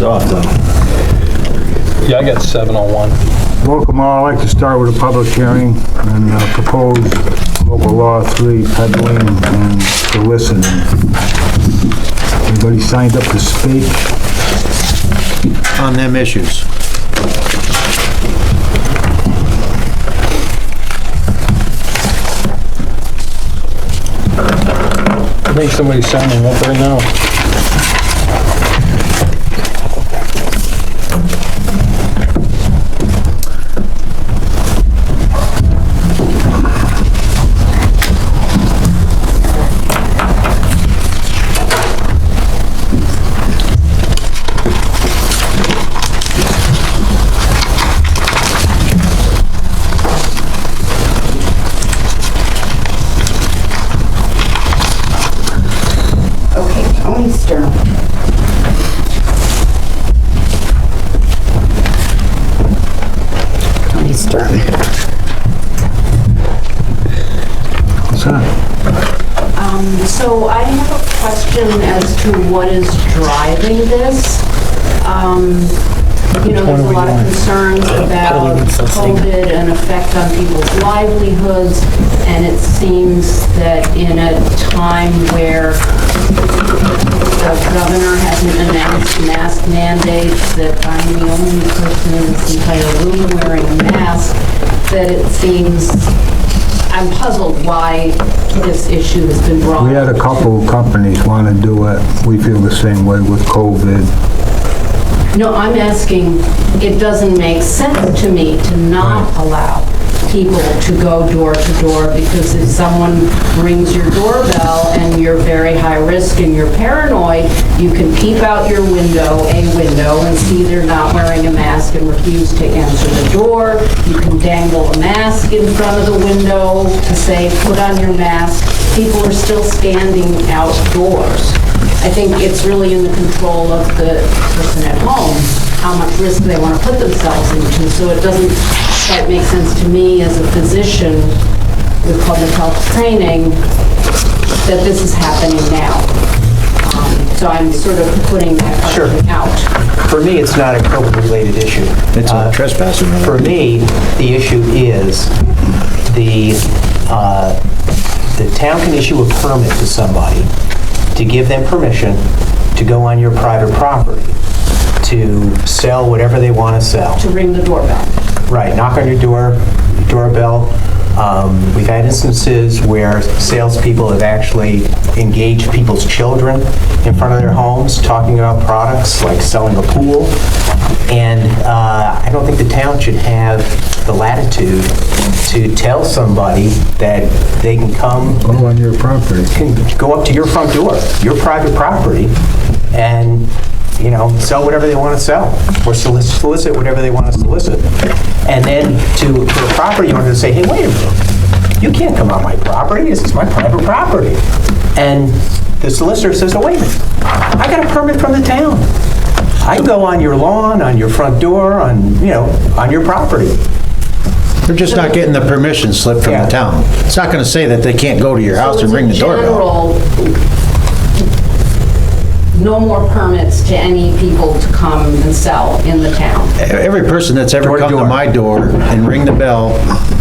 off though. Yeah, I got 701. Welcome all. I'd like to start with a public hearing and propose local law 3, peddling and soliciting. Everybody signed up to speak? On them issues. I think somebody's signing up right now. So I have a question as to what is driving this. You know, there's a lot of concerns about COVID and effect on people's livelihoods, and it seems that in a time where the governor hasn't announced mask mandates, that I'm the only person in this entire room wearing a mask, that it seems I'm puzzled why this issue has been brought up. We had a couple companies want to do it. We feel the same way with COVID. No, I'm asking, it doesn't make sense to me to not allow people to go door to door, because if someone rings your doorbell and you're very high risk and you're paranoid, you can peep out your window, and see they're not wearing a mask and refuse to answer the door. You can dangle a mask in front of the window to say, put on your mask. People are still standing outdoors. I think it's really in the control of the person at home, how much risk they want to put themselves into. So it doesn't quite make sense to me as a physician with public health training that this is happening now. So I'm sort of putting that question out. For me, it's not a COVID-related issue. It's a trespassing. For me, the issue is the town can issue a permit to somebody to give them permission to go on your private property to sell whatever they want to sell. To ring the doorbell. Right, knock on your doorbell. We've had instances where salespeople have actually engaged people's children in front of their homes talking about products like selling a pool. And I don't think the town should have the latitude to tell somebody that they can come... Go on your property. Can go up to your front door, your private property, and sell whatever they want to sell, or solicit whatever they want to solicit. And then for a property owner to say, hey, wait a minute, you can't come on my property, this is my private property. And the solicitor says, oh, wait a minute, I got a permit from the town. I can go on your lawn, on your front door, on your property. They're just not getting the permission slip from the town. It's not going to say that they can't go to your house and ring the doorbell. No more permits to any people to come and sell in the town. Every person that's ever come to my door and ring the bell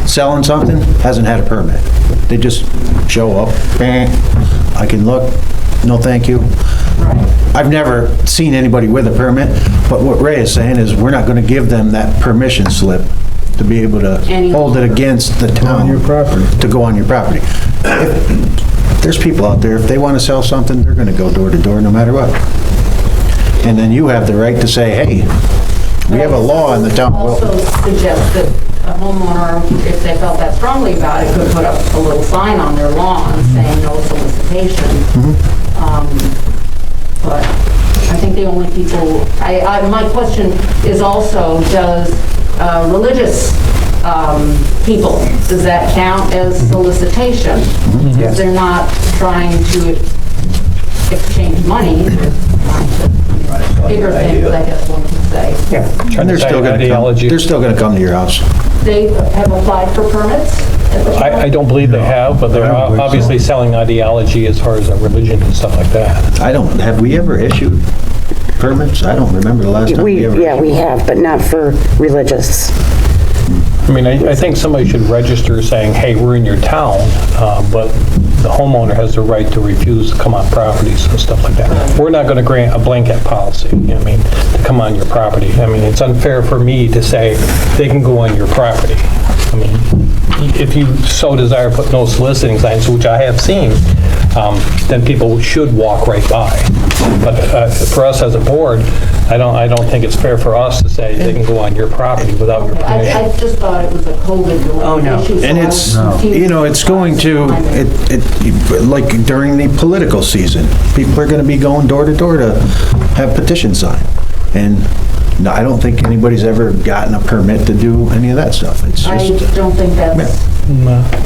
selling something hasn't had a permit. They just show up, I can look, no thank you. Right. I've never seen anybody with a permit, but what Ray is saying is we're not going to give them that permission slip to be able to hold it against the town. On your property. To go on your property. There's people out there, if they want to sell something, they're going to go door to door no matter what. And then you have the right to say, hey, we have a law in the town. Also suggest that a homeowner, if they felt that strongly about it, could put up a little sign on their lawn saying no solicitation. But I think the only people, my question is also, does religious people, does that count as solicitation? Because they're not trying to exchange money, they're trying to bigger things, I guess one could say. Yeah. And they're still going to come to your house. They have applied for permits? I don't believe they have, but they're obviously selling ideology as far as religion and stuff like that. Have we ever issued permits? I don't remember the last time we ever. Yeah, we have, but not for religious. I mean, I think somebody should register saying, hey, we're in your town, but the homeowner has the right to refuse to come on properties and stuff like that. We're not going to grant a blanket policy, I mean, to come on your property. I mean, it's unfair for me to say they can go on your property. I mean, if you so desire to put no soliciting signs, which I have seen, then people should walk right by. But for us as a board, I don't think it's fair for us to say they can go on your property without your permission. I just thought it was a COVID-related issue. so And I it's, was confused. you know, it's going to, like during the political season, people are going to be going door to door to have petitions signed. And no, I don't think anybody's ever gotten a permit to do any of that stuff. It's I just, don't think that's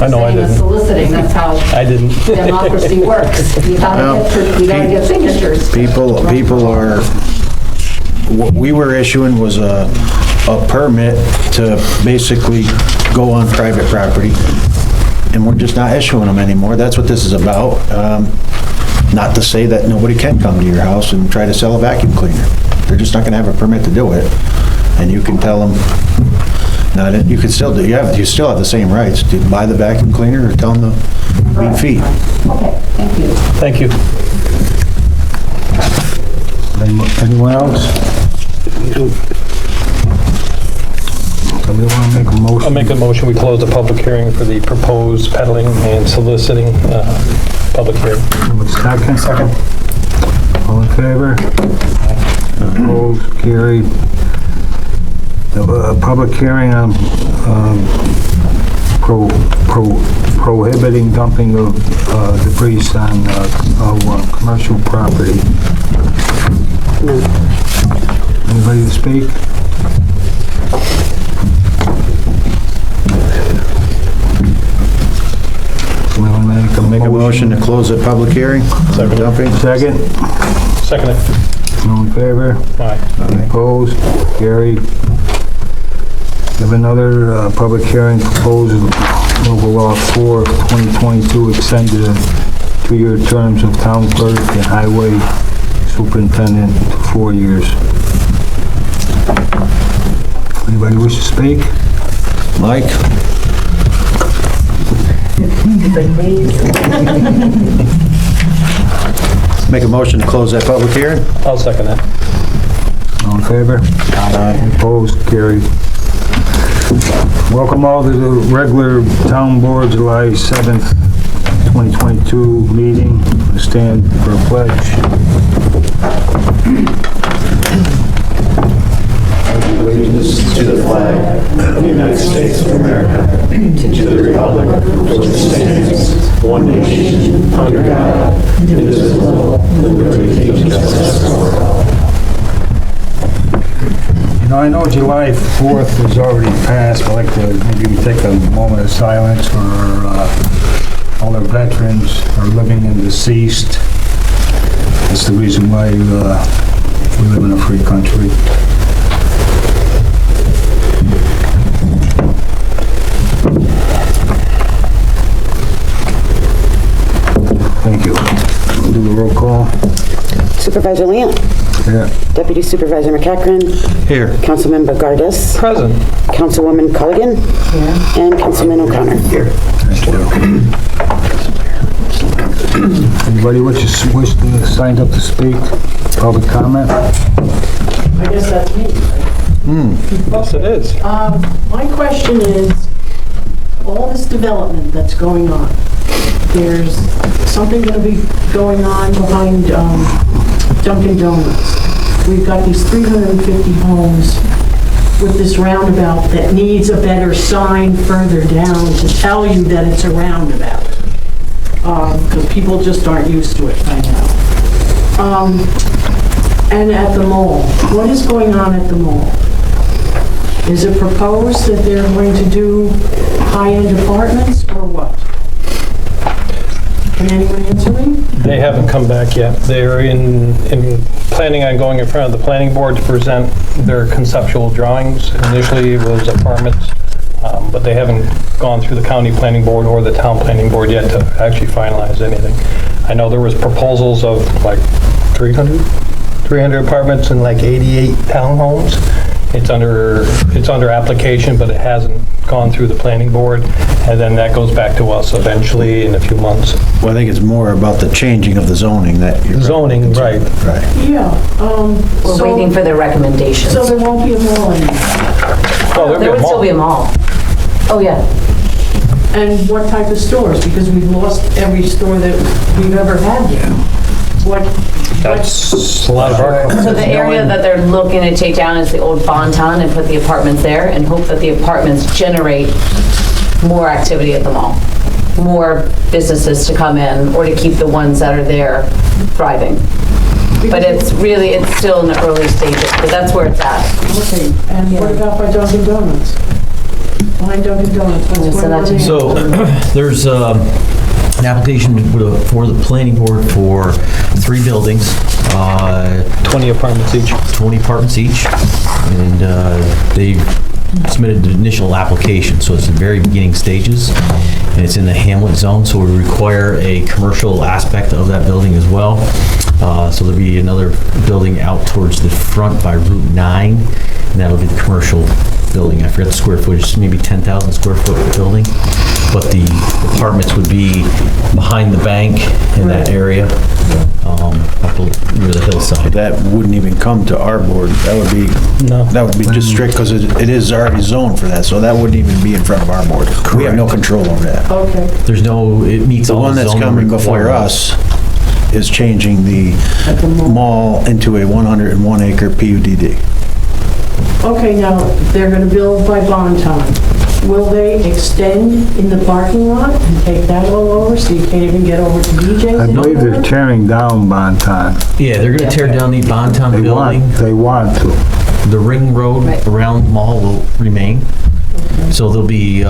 I know I same as didn't. soliciting, that's how I didn't. democracy works. You gotta get signatures. people are, what we were issuing was a permit to basically go on private property, and we're just not issuing them anymore. That's what this is about. Not to say that nobody can come to your house and try to sell a vacuum cleaner. They're just not gonna have a permit to do it. And you can tell them, no, you can still do, you still have the same rights to buy the vacuum cleaner or tell them to beat feet. Okay, thank you. Thank you. Anyone else? Somebody want to make a motion? I'll make a motion, we close the public hearing for the proposed peddling and soliciting public hearing. Second? Second. All in favor? Opposed, carried. The public hearing on prohibiting dumping of debris on commercial property. Anybody to speak? Somebody want to Make a motion to close the public hearing? Second. Dumping? Second? Second it. All in favor? Aye. Opposed? Carried. We have another public hearing proposed local law 4 of 2022 extended a 2-year terms of town clerk and highway superintendent to 4 years. Anybody wish to speak? Mike? Make a motion to close that public hearing? I'll second that. All in favor? Aye. Opposed? Carried. Welcome all to the regular town board July 7th, 2022 meeting. Stand for a pledge. Allegiance to the flag of the United States of America, to the republic for which it stands, one nation, under God, indivisible, with liberty and justice for all. You know, I know July 4th is already passed, but I'd like to maybe take a moment of silence for all our veterans, our living and deceased. That's the reason why we live in a free country. Thank you. We'll do the roll call. Supervisor Lant, Yeah. Deputy Supervisor McEachran, Here. Councilmember Gardis, Present. Councilwoman Culligan, and Councilman O'Connor. Anybody wish to sign up to speak? Public comment? I guess that's me. Yes, it is. My question is, all this development that's going on, there's something going to be going on behind Dunkin' Donuts. We've got these 350 homes with this roundabout that needs a better sign further down to tell you that it's a roundabout. Because people just aren't used to it by now. And at the mall, what is going on at the mall? Is it proposed that they're going to do high-end apartments or what? Can anyone answer me? They haven't come back yet. They're planning on going in front of the planning board to present their conceptual drawings. Initially, it was apartments, but they haven't gone through the county planning board or the town planning board yet to actually finalize anything. I know there was proposals of like 300 300 apartments and like 88 townhomes. It's under application, but it hasn't gone through the planning board, and then that goes back to us eventually in a few months. Well, I think it's more about the changing of the zoning that you're... Zoning, right. Right. Yeah, We're so, waiting for their recommendations. so there won't be a mall anymore. Oh, There would still be a mall. Oh, yeah. And what type of stores? Because we've lost every store that we've ever had there. What, That's a lot of our... So the area that they're looking to take down is the old Bonton and put the apartments there and hope that the apartments generate more activity at the mall. More businesses to come in or to keep the ones that are there thriving. But it's still in the early stages, but that's where it's at. okay, and what about by Dunkin' Donuts? Behind Dunkin' Donuts, what's So going on that's- there? So there's an application for the planning board for 3 buildings, 20 apartments each. 20 apartments each, and they submitted the initial application, so it's in very beginning stages, and it's in the Hamlet zone, so we require a commercial aspect of that building as well. So there'll be another building out towards the front by Route 9, and that'll be the commercial building. I forget the square footage, maybe 10,000 square foot building, but the apartments would be behind the bank in that area, up near the hillside. That wouldn't even come to our board. That would be just strict, because it is already zoned for that, so that wouldn't even be in front of our board. We have no control over that. Okay, It meets The all one the that's zoning coming before requirements. us is changing the mall into a 101 acre PUDD. okay, now, they're gonna build by Bonton. Will they extend in the parking lot and take that all over, so you can't even get over to BJ's? I believe they're anymore? tearing down Bonton. Yeah, they're gonna tear down the Bonton building. They want to. The ring road around the mall will remain. So there'll be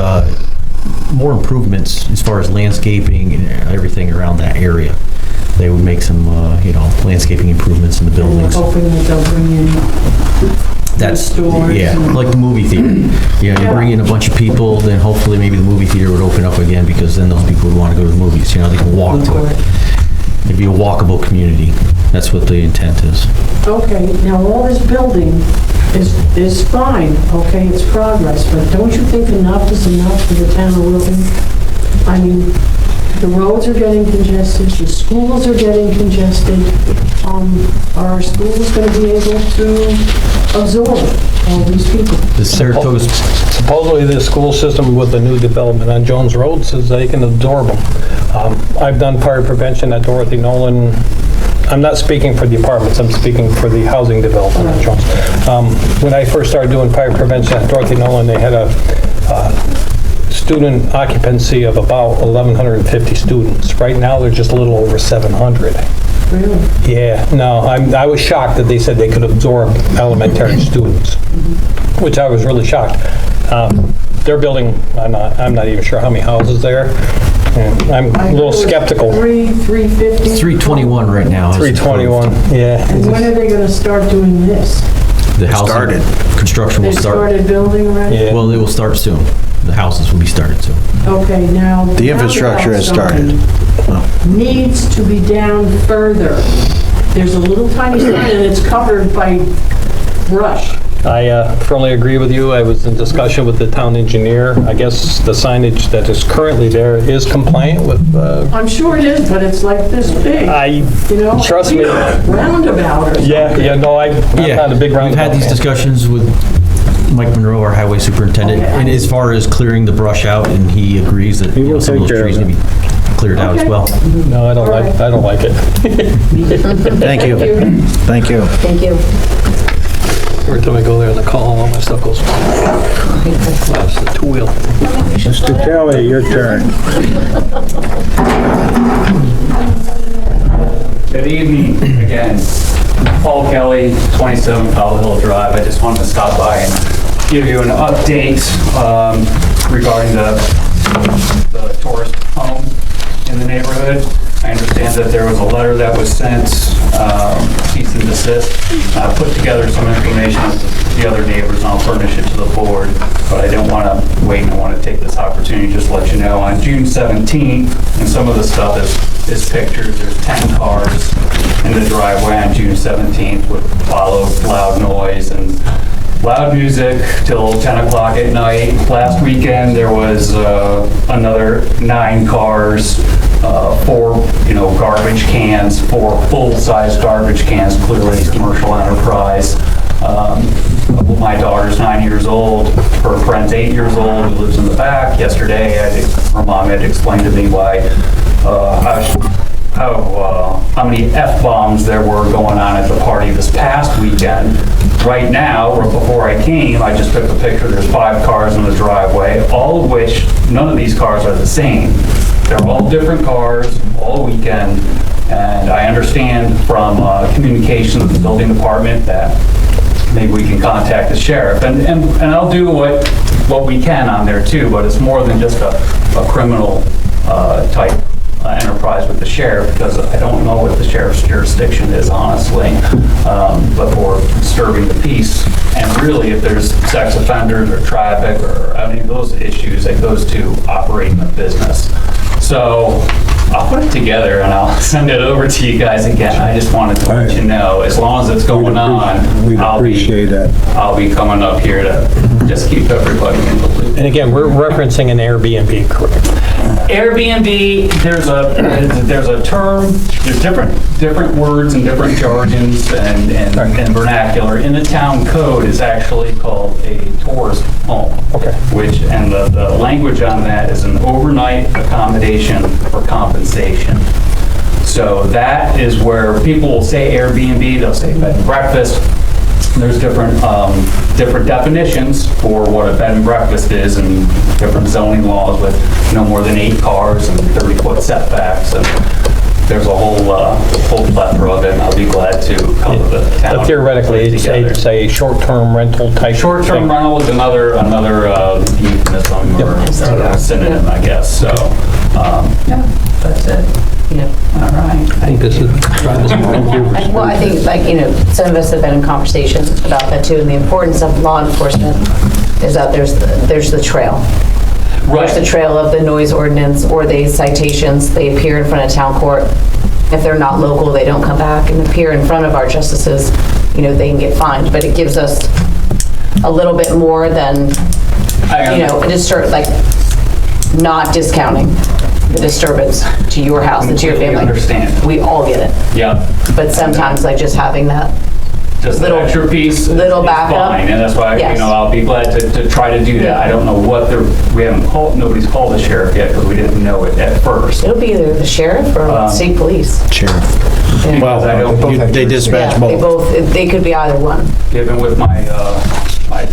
more improvements as far as landscaping and everything around that area. They would make some, landscaping improvements in the And we're buildings. hoping that they'll bring in That's, stores yeah, and- like the movie theater. You bring in a bunch of people, then hopefully maybe the movie theater would open up again, because then those people would want to go to the movies, they can walk to it. It'd be a walkable community. That's what the intent is. Okay, now all this building is fine, okay, it's progress, but don't you think enough is enough for the town of Wilton? I mean, the roads are getting congested, the schools are getting congested. Are our schools going to be able to absorb all these people? The Saratoga's Supposedly the school system with the new development on Jones Road says they can absorb them. I've done fire prevention at Dorothy Nolan. I'm not speaking for the apartments, I'm speaking for the housing development on Jones. When I first started doing fire prevention at Dorothy Nolan, they had a student occupancy of about 1,150 students. Right now, they're just a little over 700. Really? Yeah, no, I was shocked that they said they could absorb elementary students, which I was really shocked. They're building, I'm not even sure how many houses there, and I'm a little skeptical. 350? 321 right now. is 321, yeah. And when are they going to start doing this? The housing Started. construction They will start. started building already? Yeah. Well, they will start soon. The houses will be started soon. Okay, now. The infrastructure has started. Needs to be down further. There's a little tiny sign and it's covered by brush. I firmly agree with you. I was in discussion with the town engineer. I guess the signage that is currently there is compliant with, I'm sure it is, but it's like this big, you know? trust me. Roundabout or something. I'm not a big roundabout. We've had these fan. discussions with Mike Monroe, our highway superintendent, Okay. and as far as clearing the brush out, and he agrees that will some of take those care of trees need to be cleared out as Okay. well. No, I don't like it. Thank you. Thank you. Thank you. Every time I go there in the call, all my stuff goes. That's the two-wheel. Mr. Kelly, your turn. Good evening again. Paul Kelly, 27 Powell Hill Drive. I just wanted to stop by and give you an update regarding the tourist home in the neighborhood. I understand that there was a letter that was sent, cease and desist. I put together some information with the other neighbors, and I'll furnish it to the board, but I didn't want to wait, and I want to take this opportunity just to let you know. On June 17th, and some of the stuff is is pictures. There's 10 cars in the driveway on June 17th with followed loud noise and loud music till 10 o'clock at night. Last weekend, there was another 9 cars, 4, garbage cans, 4 full-size garbage cans, clearly commercial enterprise. My daughter's 9 years old. Her friend's 8 years old who lives in the back. Yesterday, her mom had explained to me why, how many F-bombs there were going on at the party this past weekend. Right now, or before I came, I just took a picture. There's 5 cars in the driveway, all of which, none of these cars are the same. They're all different cars, all weekend. And I understand from communication with the building department that maybe we can contact the sheriff. And I'll do what we can on there too, but it's more than just a criminal type enterprise with the sheriff, because I don't know what the sheriff's jurisdiction is, honestly, but for disturbing the peace. And really, if there's sex offenders or traffic or any of those issues, it goes to operating a business. So I'll put it together and I'll send it over to you guys again. I just wanted to let you know, as long as it's going on, We'd appreciate that. I'll be coming up here to just keep everybody in the loop. And again, we're referencing an Airbnb, correct? Airbnb, there's a term, there's different words and different jargons and vernacular. In the town code, is actually called a tourist home. Okay. And the language on that is an overnight accommodation for compensation. So that is where people will say Airbnb, they'll say bed and breakfast. There's different definitions for what a bed and breakfast is, and different zoning laws with no more than 8 cars and 30-foot setbacks. And there's a whole plethora of it, and I'll be glad to come to the town. But theoretically, it's a short-term rental type. Short-term rental is another euphemism or synonym, I guess. So, yeah, that's it. Yep. All right. I think this is, Well, I think, some of us have been in conversations about that too, and the importance of law enforcement is that there's the trail. Right. There's the trail of the noise ordinance or the citations. They appear in front of town court. If they're not local, they don't come back and appear in front of our justices. They can get fined, but it gives us a little bit more than, not discounting the disturbance to your house and to your family. Understand. We all get it. Yeah. But sometimes just having that Just little- the extra piece little is backup. fine, and that's why, Yes. I'll be glad to try to do that. I don't know what nobody's called the sheriff yet, because we didn't know it at first. It'll be either the sheriff or state police. Sheriff. Yeah. Well, I don't, They dispatch Yeah, both. they could be either one. given with my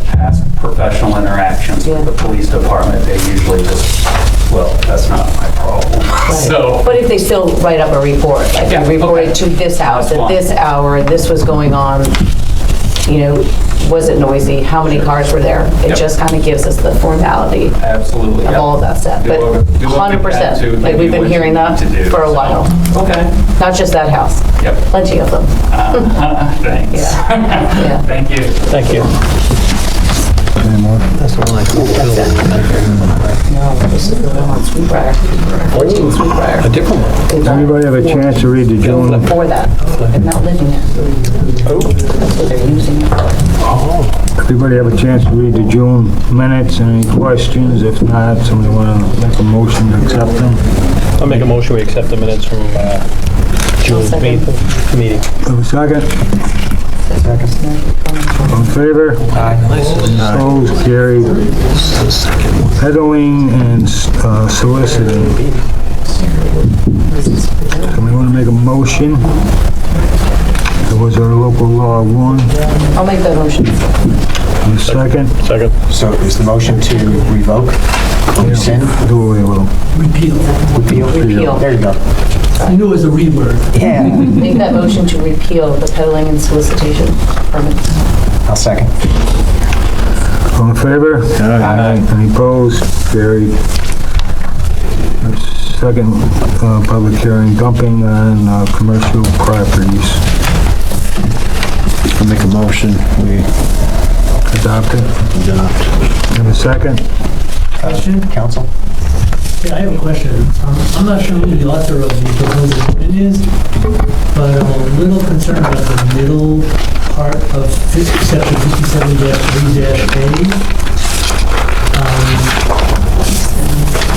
past professional interactions with the police department, they usually just, well, that's not my problem. So, But if they still write up a report, like Yeah, they reported okay. to this house That's at fine. this hour, this was going on, was it noisy? How many cars were there? It Yep. just kind of gives us the formality absolutely. of yeah. all of that stuff. Do But what we can to 100%, like give we've you been what you hearing that need to do, for a so. while. Okay. Not just that house, Yep. plenty of them. Thanks. Yeah. Thank you. thank you. That's the one I called. No, this is the one on Sweetbriar. 14 Sweetbriar. A different one. Does anybody have a chance to read the June? Before that, they're not living it. That's what they're using it for. Everybody have a chance to read the June minutes? Any questions? If not, somebody want to make a motion to accept them? I'll make a motion, we accept the minutes from June's meeting. Have a second? All in favor? Opposed, carried. Peddling and soliciting. Somebody want to make a motion? That was our local law 1. I'll make that motion. And a second? Second. So is the motion to revoke or rescind? Do away with them. Repeal. There you go. I knew it was a reword. Yeah, Make that motion to repeal the peddling and solicitation permits. I'll second. All in favor? Aye. Any opposed? Carried. Second public hearing, dumping on commercial properties. I'll make a motion, we Adopted. adopt. And a second? Council? Yeah, I have a question. I'm not sure who the author of the proposed amendment is, but I'm a little concerned about the middle part of section 57-3-A.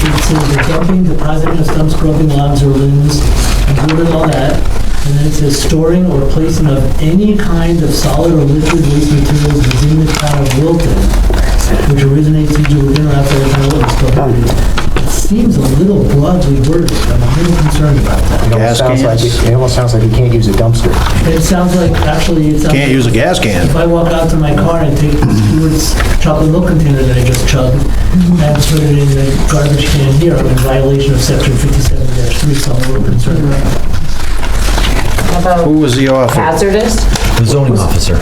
It says the dumping, depositing of stumps, grubbing, logs, or limbs, and good and all that. And then it says storing or placing of any kind of solid or liquid waste materials within the town of Wilton, which originates either within or outside the town of Wilton. It seems a little broadly worded. I'm a little concerned about that. It almost sounds like you can't use a dumpster. It sounds like, actually, it sounds Can't use a gas can. if I walk out to my car and take the Stewart's chocolate milk container that I just chugged and put it in the garbage can here, I'm in violation of section 57-3, so I'm a little concerned about that. How about Who was the author? hazardous? The zoning officer.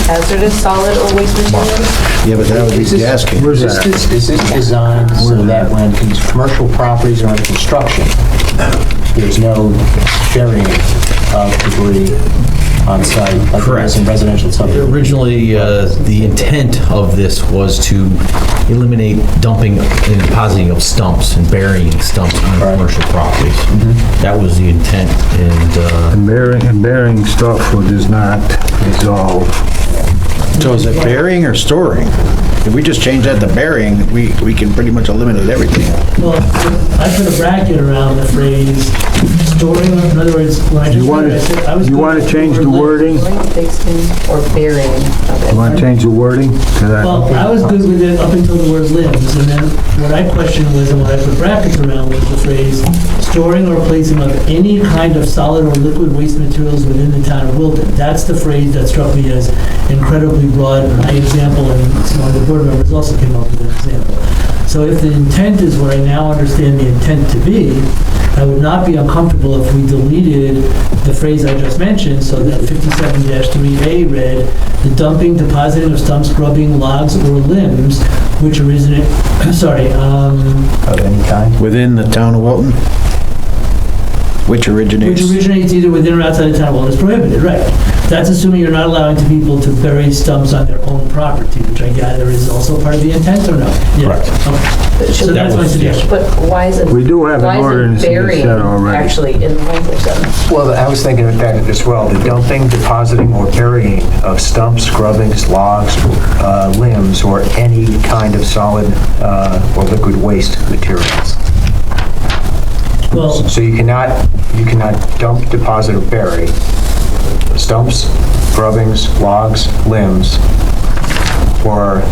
Hazardous solid or waste materials? Yeah, but that would be gas can. Where's Is that? this designed so that when commercial properties are under construction, there's no burying of debris on site like there is in residential subdivisions? Originally, the intent of this was to eliminate dumping and depositing of stumps and burying stumps on commercial properties. That was the intent, and And burying stuff does not dissolve. So is it burying or storing? If we just change that to burying, we can pretty much eliminate everything. Well, I put a bracket around the phrase storing, in other words, when I just read it, I said, I was... You want to change the wording? Fixing or burying of it. You want to change the wording to that? Well, I was good with it up until the word limbs, and then what I questioned was, and what I put brackets around was the phrase storing or placing of any kind of solid or liquid waste materials within the town of Wilton. That's the phrase that struck me as incredibly broad, and my example, and some of the board members also came up with an example. So if the intent is what I now understand the intent to be, I would not be uncomfortable if we deleted the phrase I just mentioned, so that 57-3A read, the dumping, depositing of stumps, grubbing, logs, or limbs, which originate, Of any kind? Within the town of Wilton? Which originates? which originates either within or outside the town of Wilton is prohibited, right? That's assuming you're not allowing people to bury stumps on their own property, which I gather is also part of the intent, or no? Yeah. Correct. Okay. So that's my suggestion. But why is it? We do have an ordinance that burying said already. actually in the language then? Well, I was thinking of that as well, the dumping, depositing, or burying of stumps, grubbings, logs, limbs, or any kind of solid or liquid waste materials. Well, So you cannot dump, deposit, or bury stumps, grubbings, logs, limbs, or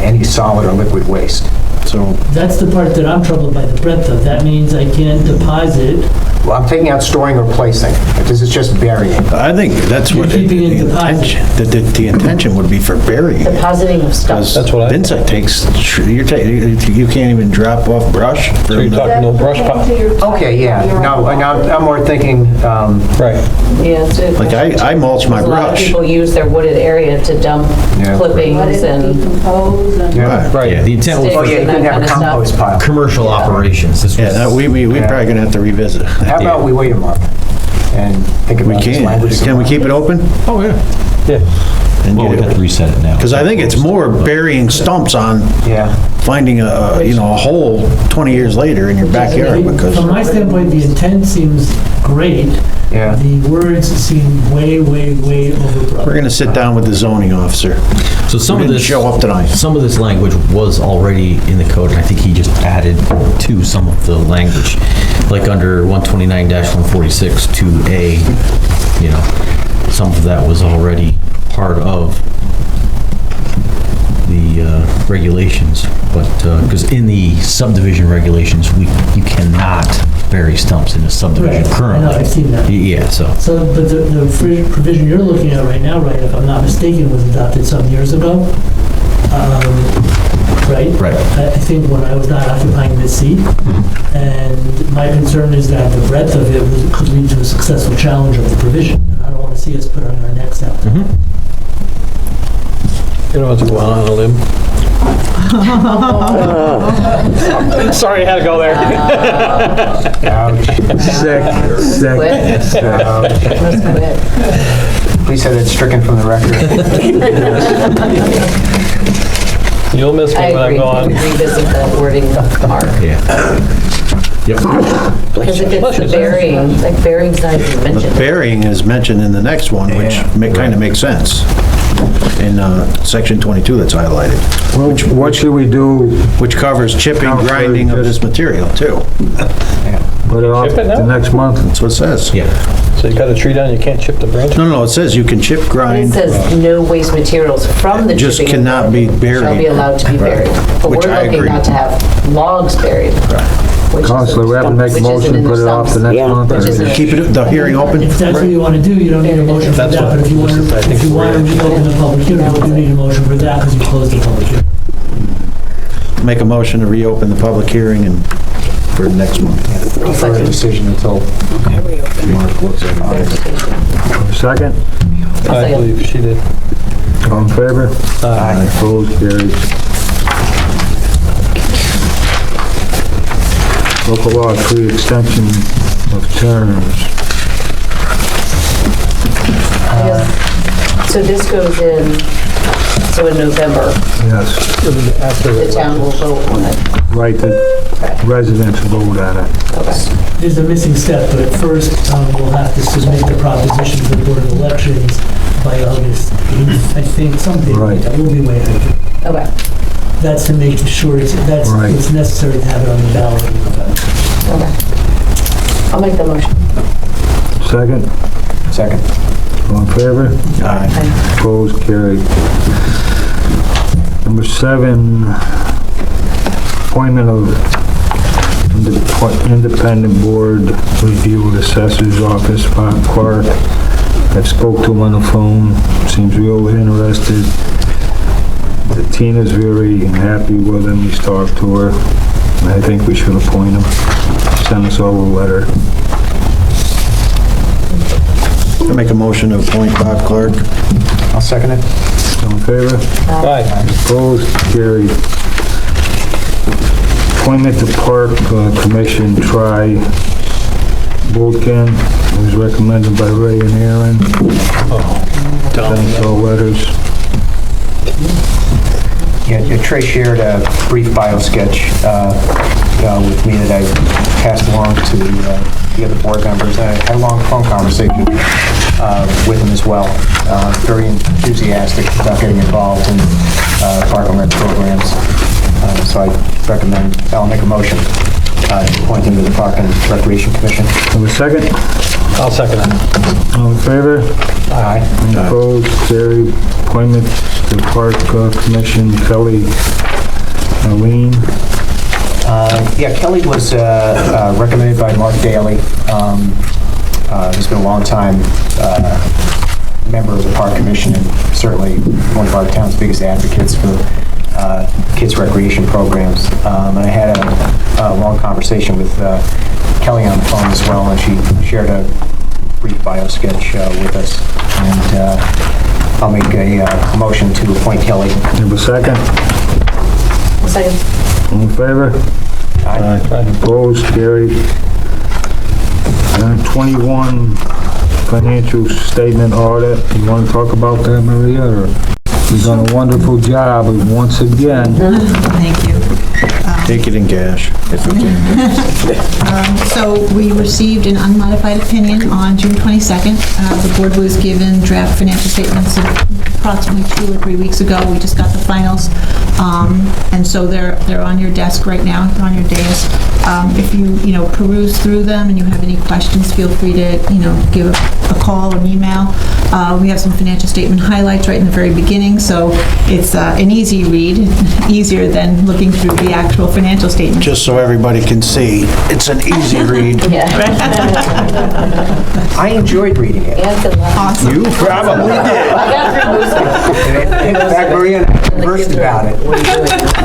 any solid or liquid waste. So, that's the part that I'm troubled by the breadth of. That means I can't deposit. Well, I'm taking out storing or placing. This is just burying. I think that's what You're keeping it the deposit. intention, the intention would be for burying. Depositing of stuff. That's what I- Vincent takes, you can't even drop off brush. So you're talking no brush pile? Okay, yeah. No, I'm more thinking, Right. Yeah, it's a- Like I mulch my A lot of brush. people use their wooded area to dump Yeah. clippings and Decompose and... yeah. Right. yeah, the intent was Oh, for yeah, you and that can have kind a of stuff. compost pile. commercial operations. This Yeah, was- that we Yeah. probably gonna have to revisit. How about we wait a month and think We about this can. language? some Can we more? keep it open? Oh, yeah. Yeah. And Well, we have to reset it now. because I think it's more burying stumps on Yeah. finding a hole 20 years later in your backyard because... From my standpoint, the intent seems great. Yeah. The words seem way, way, way overbroad. We're gonna sit down with the zoning officer. So some Who of didn't this, show up tonight. some of this language was already in the code, and I think he just added to some of the language. Like under 129-146 2A, some of that was already part of the regulations, but, because in the subdivision regulations, you cannot bury stumps in a subdivision Right, I currently. know, I've seen that. Yeah, so. So, but the provision you're looking at right now, right, if I'm not mistaken, was adopted some years ago, right? Right. I think when I was not occupying this seat, and my concern is that the breadth of it could lead to a successful challenge of the provision. And I don't want to see us put on our necks out there. You don't have to go out on a limb. Sorry, I had to go there. Ouch. Sick. Quit. Ouch. Let's quit. Please have that stricken from the record. You'll miss I me when I'm agree. gone. Revisit the wording of Mark. Yeah. Yep. Because if it's the burying, like burying's not even The mentioned. burying is mentioned in the next one, which kind of makes sense. In section 22 that's highlighted, Well, what should we do? which covers chipping, grinding of this material too. Put it off Chip it now? the next month? That's what it says. Yeah. So you cut a tree down, you can't chip the branch? No, it says you can chip, It grind, says no waste materials from the Just chipping. cannot be buried. Shall be allowed to be Right. buried. But Which we're I looking agree. not to have logs buried. which is- Counselor, we have to make a which isn't motion, in the put it off the next Yeah. month? or- Which isn't- keep it, the hearing open. If that's what you want to do, you don't need a motion for That's that, what- but if you want to reopen the public hearing, you do need a motion for that because you closed the public hearing. Make a motion to reopen the public hearing and for next month. Defer a decision until Mark looks at it. Second? I believe she did. All in favor? Aye. Opposed, carried. Local law 3, extension of terms. So this goes in, so in November, Yes, the town will vote on it. right, the residents vote on it. Okay. There's a missing step, but first, we'll have to submit the proposition to the Board of Elections by August 8th, I think, something like Right. that. We'll be way ahead. Okay. That's to make sure it's Right. it's necessary to have it on the ballot in November. Okay. I'll make the motion. Second? Second. All in favor? Aye. Opposed, carried. Number 7, appointment of independent board review of assessor's office, Bob Clark. I spoke to him on the phone, seems real interested. Tina's very happy with him, he's talked to her. I think we should appoint him. Send us all a letter. I make a motion to appoint Bob Clark. I'll second it. All in favor? Aye. Opposed, carried. Appointment to Park Commission, Wilton, was recommended by Ray and Aaron. Sent us all letters. Yeah, Trey shared a brief bio sketch with me that I passed along to the other board members. I had a long phone conversation with him as well. Very enthusiastic about getting involved in park and rec programs. So I recommend, I'll make a motion to appoint him to the Park and Recreation Commission. Have a second? I'll second that. All in favor? Aye. Opposed, carried. Appointment to Park Commission, Kelly Arlene. Yeah, Kelly was recommended by Mark Daly. He's been a long time member of the Park Commission and certainly one of our town's biggest advocates for kids' recreation programs. And I had a long conversation with Kelly on the phone as well, and she shared a brief bio sketch with us. And I'll make a motion to appoint Kelly. Have a second? Second. All in favor? Aye. Opposed, carried. 21, financial statement audit. You want to talk about that, Maria, or? You've done a wonderful job once again. Thank you. Take it in cash. So we received an unmodified opinion on June 22nd. The board was given draft financial statements approximately 2 or 3 weeks ago. We just got the finals. And so they're on your desk right now, on your dais. If you peruse through them and you have any questions, feel free to, give a call or an email. We have some financial statement highlights right in the very beginning, so it's an easy read, easier than looking through the actual financial statement. Just so everybody can see, it's an easy read. Yeah. I enjoyed reading it. Awesome. You probably did. I got through most of In fact, Maria and I conversed about it.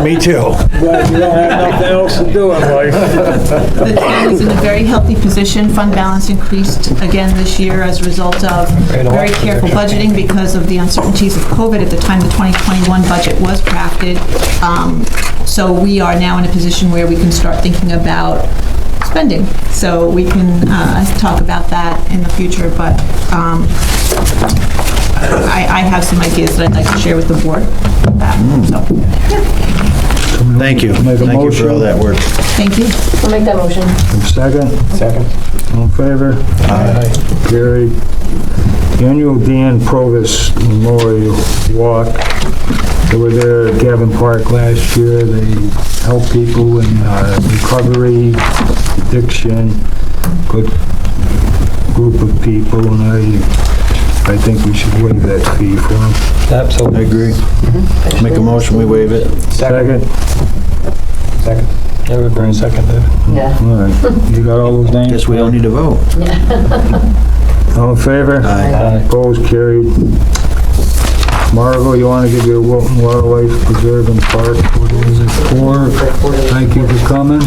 Me too. Glad you don't have nothing else to do in life. The town is in a very healthy position. Fund balance increased again this year as a result of very careful budgeting because of the uncertainties of COVID at the time the 2021 budget was crafted. So we are now in a position where we can start thinking about spending. So we can talk about that in the future, but I have some ideas that I'd like to share with the board. So, Thank you. Make a Thank you for all motion. that work. thank you. I'll make that motion. Second? Second. All in favor? Carried. Annual Dan Provis Memorial Walk. They were there at Gavin Park last year. They help people in recovery, addiction, good group of people, and I think we should waive that fee for them. Absolutely. I agree. Make a motion, we waive it. Second? Second. Everybody seconded. Yeah. All right. You got all those names? Guess we don't need to vote. All in favor? Aye. Opposed, carried. Margot, you want to give your Wilton Wildlife Preserve and Park, what is it for? Thank you for coming. I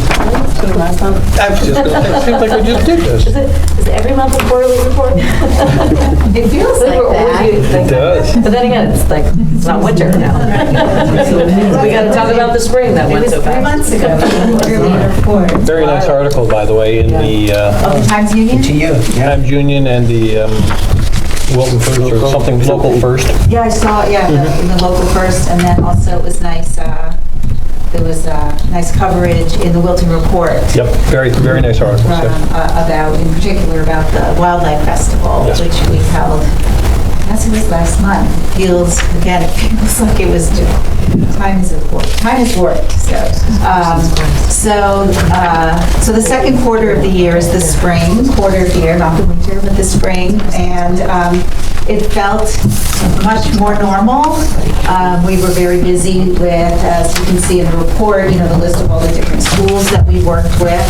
was just gonna say, it seems like we just did this. Is it every month a quarterly report? It feels like that. It does. But then again, it's like, it's not winter now. We gotta talk about the spring that went so fast. 3 months ago. Very nice article, by the way, in the Times Union? To you. Yeah. Times Union and the Wilton First or something, Local First. Yeah, I saw it, yeah, in the Local First, and then also it was nice, there was nice coverage in the Wilton Report Yep, very, very nice article. about, in particular, about the Wildlife Festival, Yes. which we held, as it was last month. Feels, again, it feels like it was just, time is worked, so the second quarter of the year is the spring quarter of the year, not the winter, but the spring, and it felt much more normal. We were very busy with, as you can see in the report, the list of all the different schools that we worked with.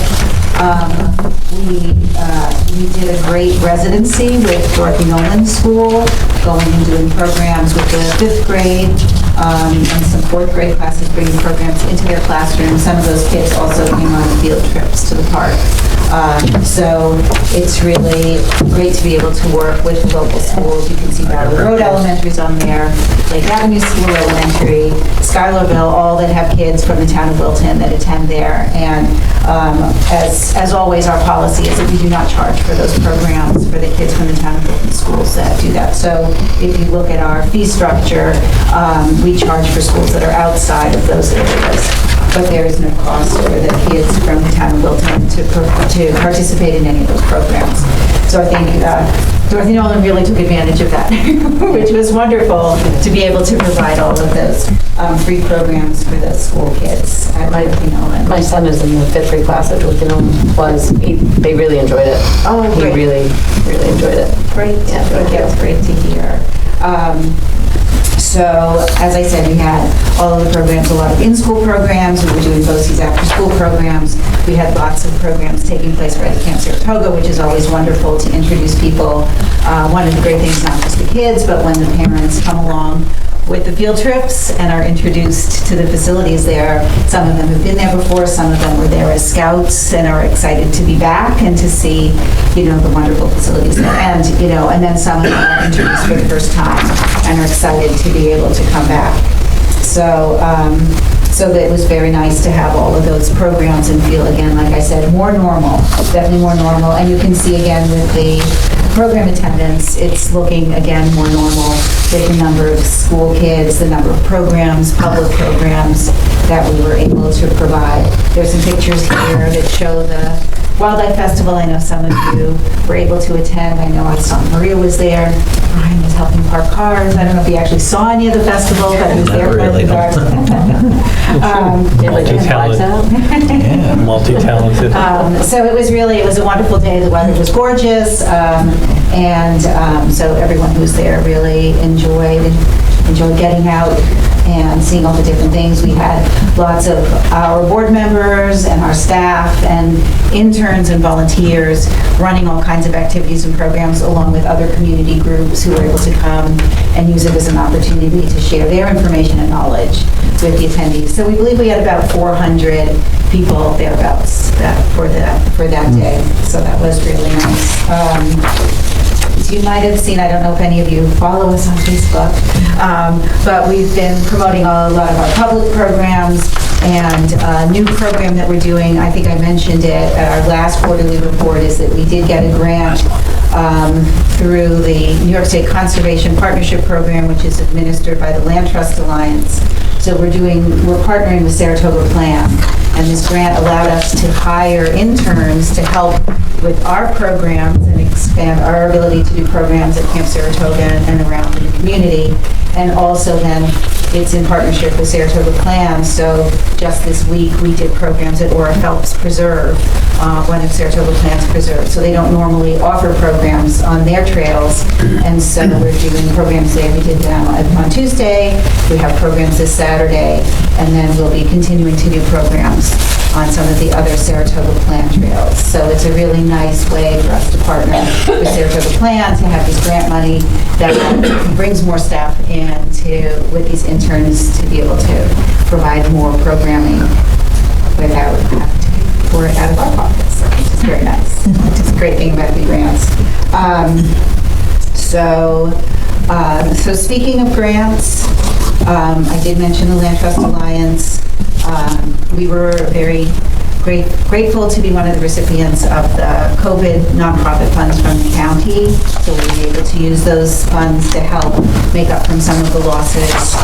We did a great residency with Dorothy Nolan School, going and doing programs with the 5th grade, and some 4th grade classes, bringing programs into their classrooms. Some of those kids also came on field trips to the park. So it's really great to be able to work with local schools. You can see Battle Road Elementary's on there, Lake Avenue School Elementary, Schuylerville, all that have kids from the town of Wilton that attend there. And as always, our policy is that we do not charge for those programs for the kids from the town of Wilton schools that do that. So if you look at our fee structure, we charge for schools that are outside of those areas. But there is no cost for the kids from the town of Wilton to participate in any of those programs. So I think Dorothy Nolan really took advantage of that, which was wonderful to be able to provide all of those free programs for the school kids at Dorothy Nolan. My son is in the 5th grade class at Wilton. They really enjoyed it. Oh, He great. really, really enjoyed it. Great, yeah, that's great to hear. So, as I said, we had all of the programs, a lot of in-school programs. We were doing BOCES after-school programs. We had lots of programs taking place right at Camp Saratoga, which is always wonderful to introduce people. One of the great things, not just the kids, but when the parents come along with the field trips and are introduced to the facilities there. Some of them have been there before, some of them were there as scouts and are excited to be back and to see, the wonderful facilities there. And, and then some of them are introduced for the first time and are excited to be able to come back. So, so that it was very nice to have all of those programs and feel, again, like I said, more normal, definitely more normal. And you can see again with the program attendance, it's looking again more normal with the number of school kids, the number of programs, public programs that we were able to provide. There's some pictures here that show the Wildlife Festival. I know some of you were able to attend. I know I saw Maria was there. Brian was helping park cars. I don't know if he actually saw any of the festival, but he was there parking cars. Multi-talented. Multi-talented. So it was a wonderful day. The weather was gorgeous. So everyone who was there really enjoyed getting out and seeing all the different things. We had lots of our board members and our staff and interns and volunteers running all kinds of activities and programs along with other community groups who were able to come and use it as an opportunity to share their information and knowledge with the attendees. So we believe we had about 400 people thereabouts for that day. So that was really nice. As you might have seen, I don't know if any of you follow us on Facebook, but we've been promoting a lot of our public programs, and a new program that we're doing, I think I mentioned it at our last quarterly report, is that we did get a grant through the New York State Conservation Partnership Program, which is administered by the Land Trust Alliance. So we're partnering with Saratoga Plan, and this grant allowed us to hire interns to help with our programs and expand our ability to do programs at Camp Saratoga and around in the community. And also then it's in partnership with Saratoga Plan. So just this week we did programs at Ora Phelps Preserve, one of Saratoga Plan's preserves. So they don't normally offer programs on their trails. And so we're doing programs there. We did them on Tuesday. We have programs this Saturday. And then we'll be continuing to do programs on some of the other Saratoga Plan trails. So it's a really nice way for us to partner with Saratoga Plan to have this grant money that brings more staff in with these interns to be able to provide more programming without having to pay for it out of our pockets, which is very nice. Which is a great thing about the grants. So speaking of grants, I did mention the Land Trust Alliance. We were very grateful to be one of the recipients of the COVID nonprofit funds from the county. So we were able to use those funds to help make up from some of the losses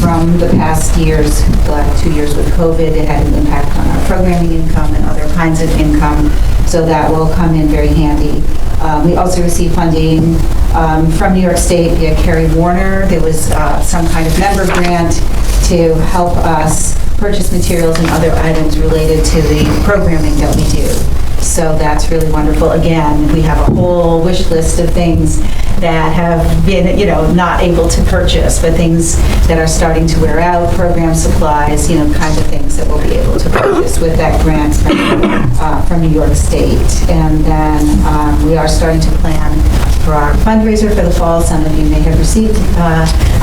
from the past years. The last 2 years with COVID, it had an impact on our programming income and other kinds of income. So that will come in very handy. We also received funding from New York State via Kerry Warner. There was some kind of member grant to help us purchase materials and other items related to the programming that we do. So that's really wonderful. Again, we have a whole wish list of things that have been, not able to purchase, but things that are starting to wear out, program supplies, kind of things that we'll be able to purchase with that grant from New York State. And then we are starting to plan for our fundraiser for the fall. Some of you may have received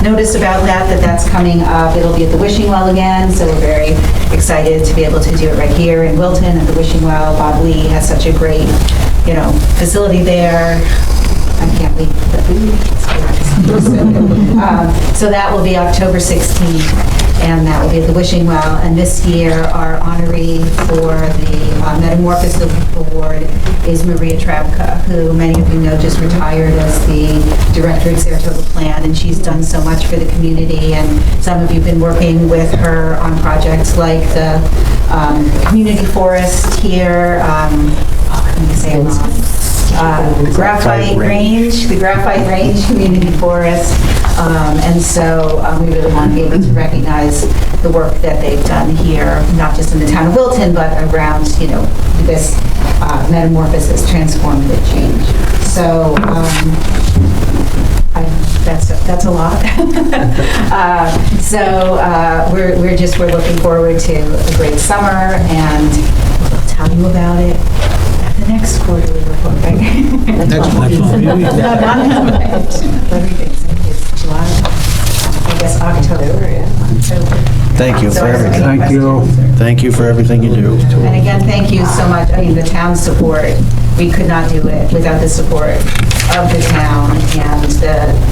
notice about that's coming up. It'll be at the Wishing Well again, so we're very excited to be able to do it right here in Wilton at the Wishing Well. Bob Lee has such a great, facility there. I can't wait. So that will be October 16th. And that will be at the Wishing Well. And this year, our honoree for the Metamorphosis Award is Maria Trabka, who many of you know just retired as the director at Saratoga Plan, and she's done so much for the community. And some of you have been working with her on projects like the community forest here. Graphite Range, the Graphite Range Community Forest. And so we really want to be able to recognize the work that they've done here, not just in the town of Wilton, but around, this metamorphosis, transformative change. So that's a lot. We're looking forward to a great summer, and we'll tell you about it at the next quarterly report, right? Next month. No, let me think. It's July, I guess October, October. Thank you for everything. Thank you. Thank you for everything you do. And again, thank you so much. The town's support, we could not do it without the support of the town and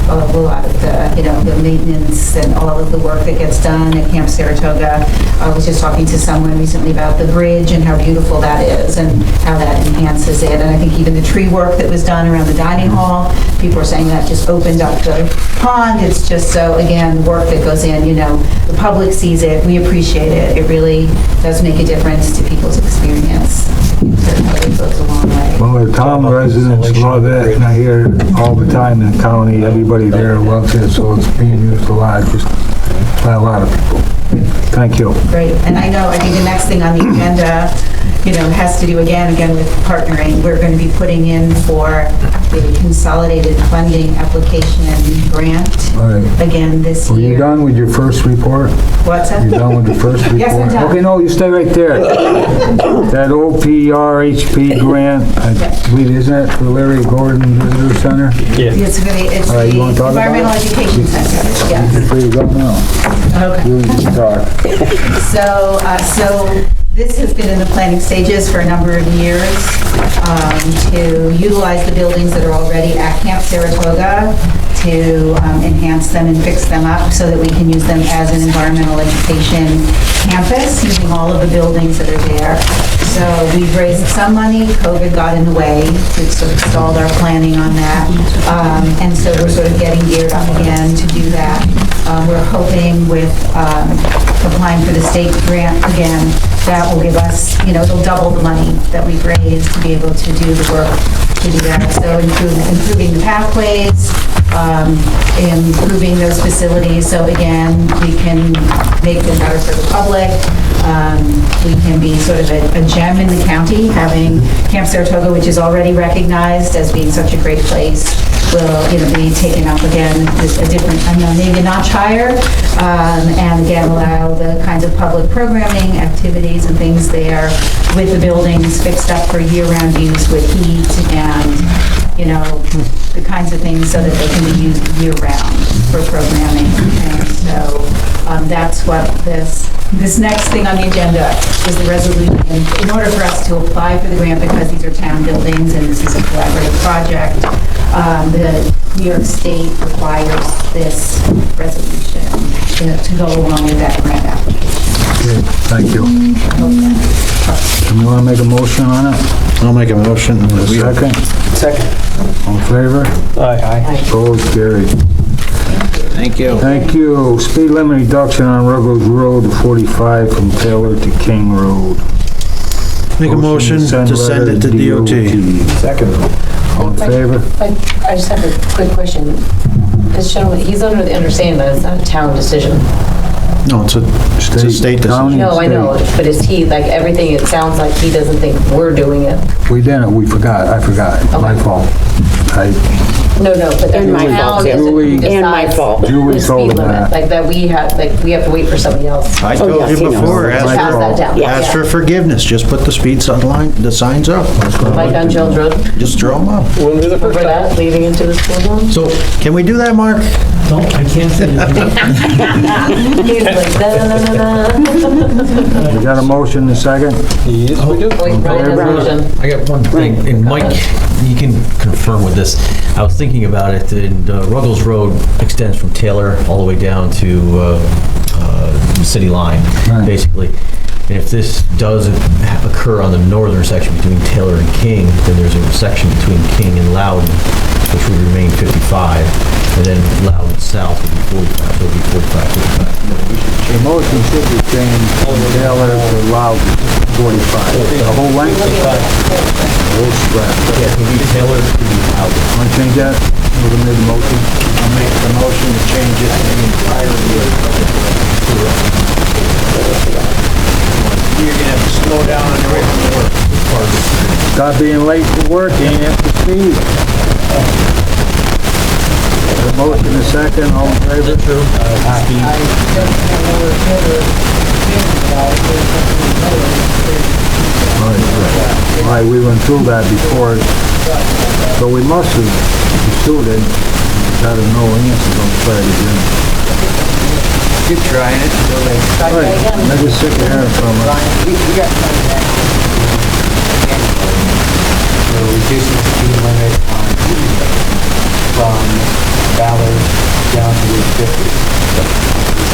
a lot of the maintenance and all of the work that gets done at Camp Saratoga. I was just talking to someone recently about the bridge and how beautiful that is and how that enhances it. And I think even the tree work that was done around the dining hall, people are saying that just opened up the pond. It's just so, again, the work that goes in, the public sees it, we appreciate it. It really does make a difference to people's experience. Certainly goes a long way. Well, the town residents love it, and I hear all the time in the county, everybody there loves it, so it's being used a lot, just by a lot of people. Thank you. Great, and I think the next thing on the agenda, has to do again with partnering. We're going to be putting in for the consolidated funding application grant again this year. Were you done with your first report? What's that? You done with the first report? Yes, I'm done. Okay, no, you stay right there. That OPRHP grant, I believe, isn't that for Larry Gordon Visitor Center? Yeah. It's the you wanna talk about Environmental it? Education Center, yes. There you go now. Okay. You can talk. So this has been in the planning stages for a number of years to utilize the buildings that are already at Camp Saratoga to enhance them and fix them up so that we can use them as an environmental education campus, using all of the buildings that are there. So we've raised some money, COVID got in the way, we sort of stalled our planning on that. And so we're sort of getting geared up again to do that. We're hoping with applying for the state grant again, that will give us, it'll double the money that we've raised to be able to do the work to do that. So improving the pathways, improving those facilities, so again, we can make them better for the public. We can be sort of a gem in the county, having Camp Saratoga, which is already recognized as being such a great place, will be taken up again with a different, maybe a notch higher, and again, allow the kinds of public programming, activities and things there with the buildings fixed up for year-round use with heat and, the kinds of things so that they can be used year-round for programming. And so that's what this next thing on the agenda is, the resolution. In order for us to apply for the grant, because these are town buildings and this is a collaborative project, the New York State requires this resolution to go along with that grant application. Okay, thank you. You want to make a motion on it? I'll make a motion. Second? Second. All in favor? Aye. Opposed, carried. Thank you. Thank you. Speed limit reduction on Ruggles Road to 45 from Taylor to King Road. Make a motion to send it to DOT. Second. All in favor? I just have a quick question. This gentleman, he's under the understanding that it's not a town decision. No, it's a state decision. No, I know, but is he, everything, it sounds like he doesn't think we're doing it. We didn't, we forgot, I forgot. My fault. No, but then my fault. And my fault. Julie told him that. That we have to wait for somebody else. I told yes, you he knows. before, Pass that down. ask for forgiveness. Just put the speed sign, the signs up. Like on Jones Road, Just throw them up. Wouldn't be the over first time. that, leading into the school zone. So, can we do that, Mark? No, I can't say that. He's like, da-da-da-da-da. We got a motion and a second? Yes, we do. Wait, Brian has a motion. I got one thing, and Mike, you can confirm with this. I was thinking about it, and Ruggles Road extends from Taylor all the way down to the city line, basically. And if this does occur on the northern section between Taylor and King, then there's a section between King and Loudon, which would remain 55, and then Loudon south would be 45, so it would be 45, 55. The motion should be changed from Taylor to Loudon, 45. The whole length? The whole stretch. Yeah, it would be Taylor to Loudon. Want to change that? We're going to make the motion. I'll make the motion to change it to the entirety of You're gonna have to slow down on your way from work. Stop being late for work, ain't up to speed. The motion is second, all in favor? Right, we went through that before, so we must have pursued it. We got no answers on the side again. Keep trying it until they... Right, I just sick of hearing from us. We got money back. We're reducing the speed limit on from Ballard down to Route 50.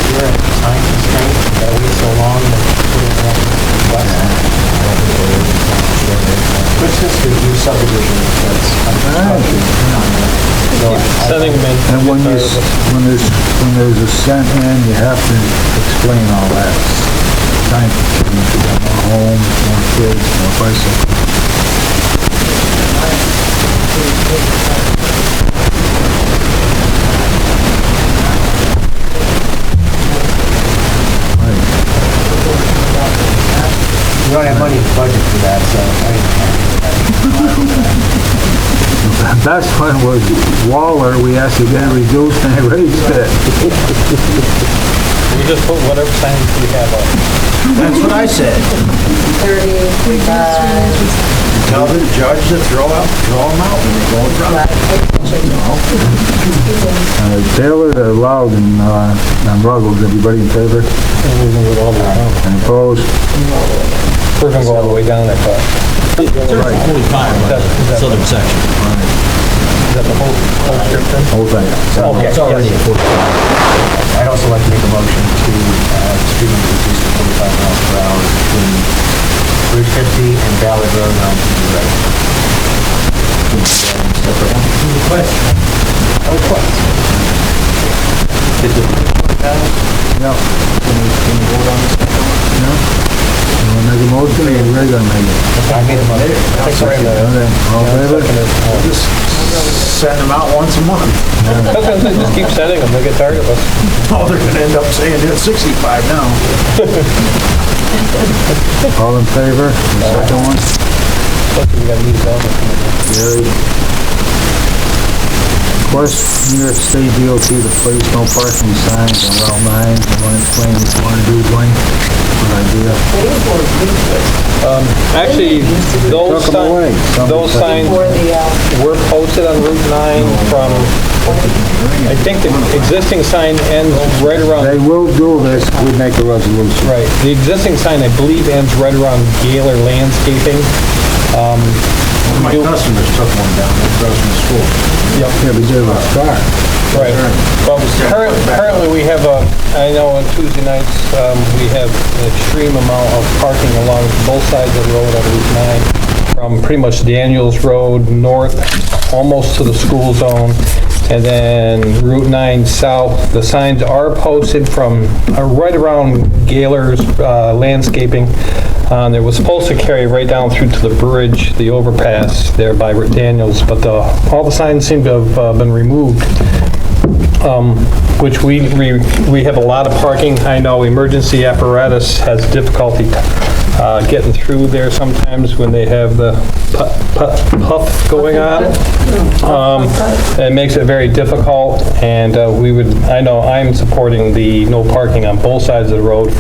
You're at time constraint, that we so long that we're going to have to request. What's this review subdivision that's on construction? Sending them in. And when there's a sent in, you have to explain all that. Time constraint, you got more homes, more kids, more bicycles. We don't have money in the budget for that, so. The best one was Waller, we asked to get it reduced and they raised it. We just put whatever signs we have up. That's what I said. 30, Tell the judge to throw them out when they go in front. Taylor to Loudon, on Ruggles, everybody in favor? Any opposed? We're gonna go all the way down there, but. 45, right, southern section. Is that the whole strip then? Whole thing. Okay, It's already yes. at 45. I'd also like to make a motion to speed limit reduce to 45 miles per hour between Route 50 and Ballard Road on P.D. Road. No. Can we vote on this? No? You want to make a motion, or you ready to make it? I made a motion. Okay, all in favor? Just send them out once a month. That's what I'm saying, just keep sending them, they get tired of us. Oh, they're gonna end up saying it's 65 now. All in favor? The second one? Plus, we got these down. Carried. Request New York State DOT to place no parking signs on Route 9. You want to explain what you want to do, Dwayne? Good idea. Actually, those Took 'em away. those signs were posted on Route 9 from, I think the existing sign ends right around, They will do this, we make a resolution. right, the existing sign, I believe, ends right around Gaylor Landscaping. My customers took one down across from the school. Yeah, we did a start. Right. Well, currently, we have I know on Tuesday nights, we have an extreme amount of parking along both sides of the road on Route 9, from pretty much Daniels Road north, almost to the school zone, and then Route 9 south. The signs are posted from right around Gaylor's Landscaping. It was supposed to carry right down through to the bridge, the overpass there by Daniels, but all the signs seem to have been removed, which we have a lot of parking. I know emergency apparatus has difficulty getting through there sometimes when they have the puff going on. It makes it very difficult, and I know I'm supporting the no parking on both sides of the road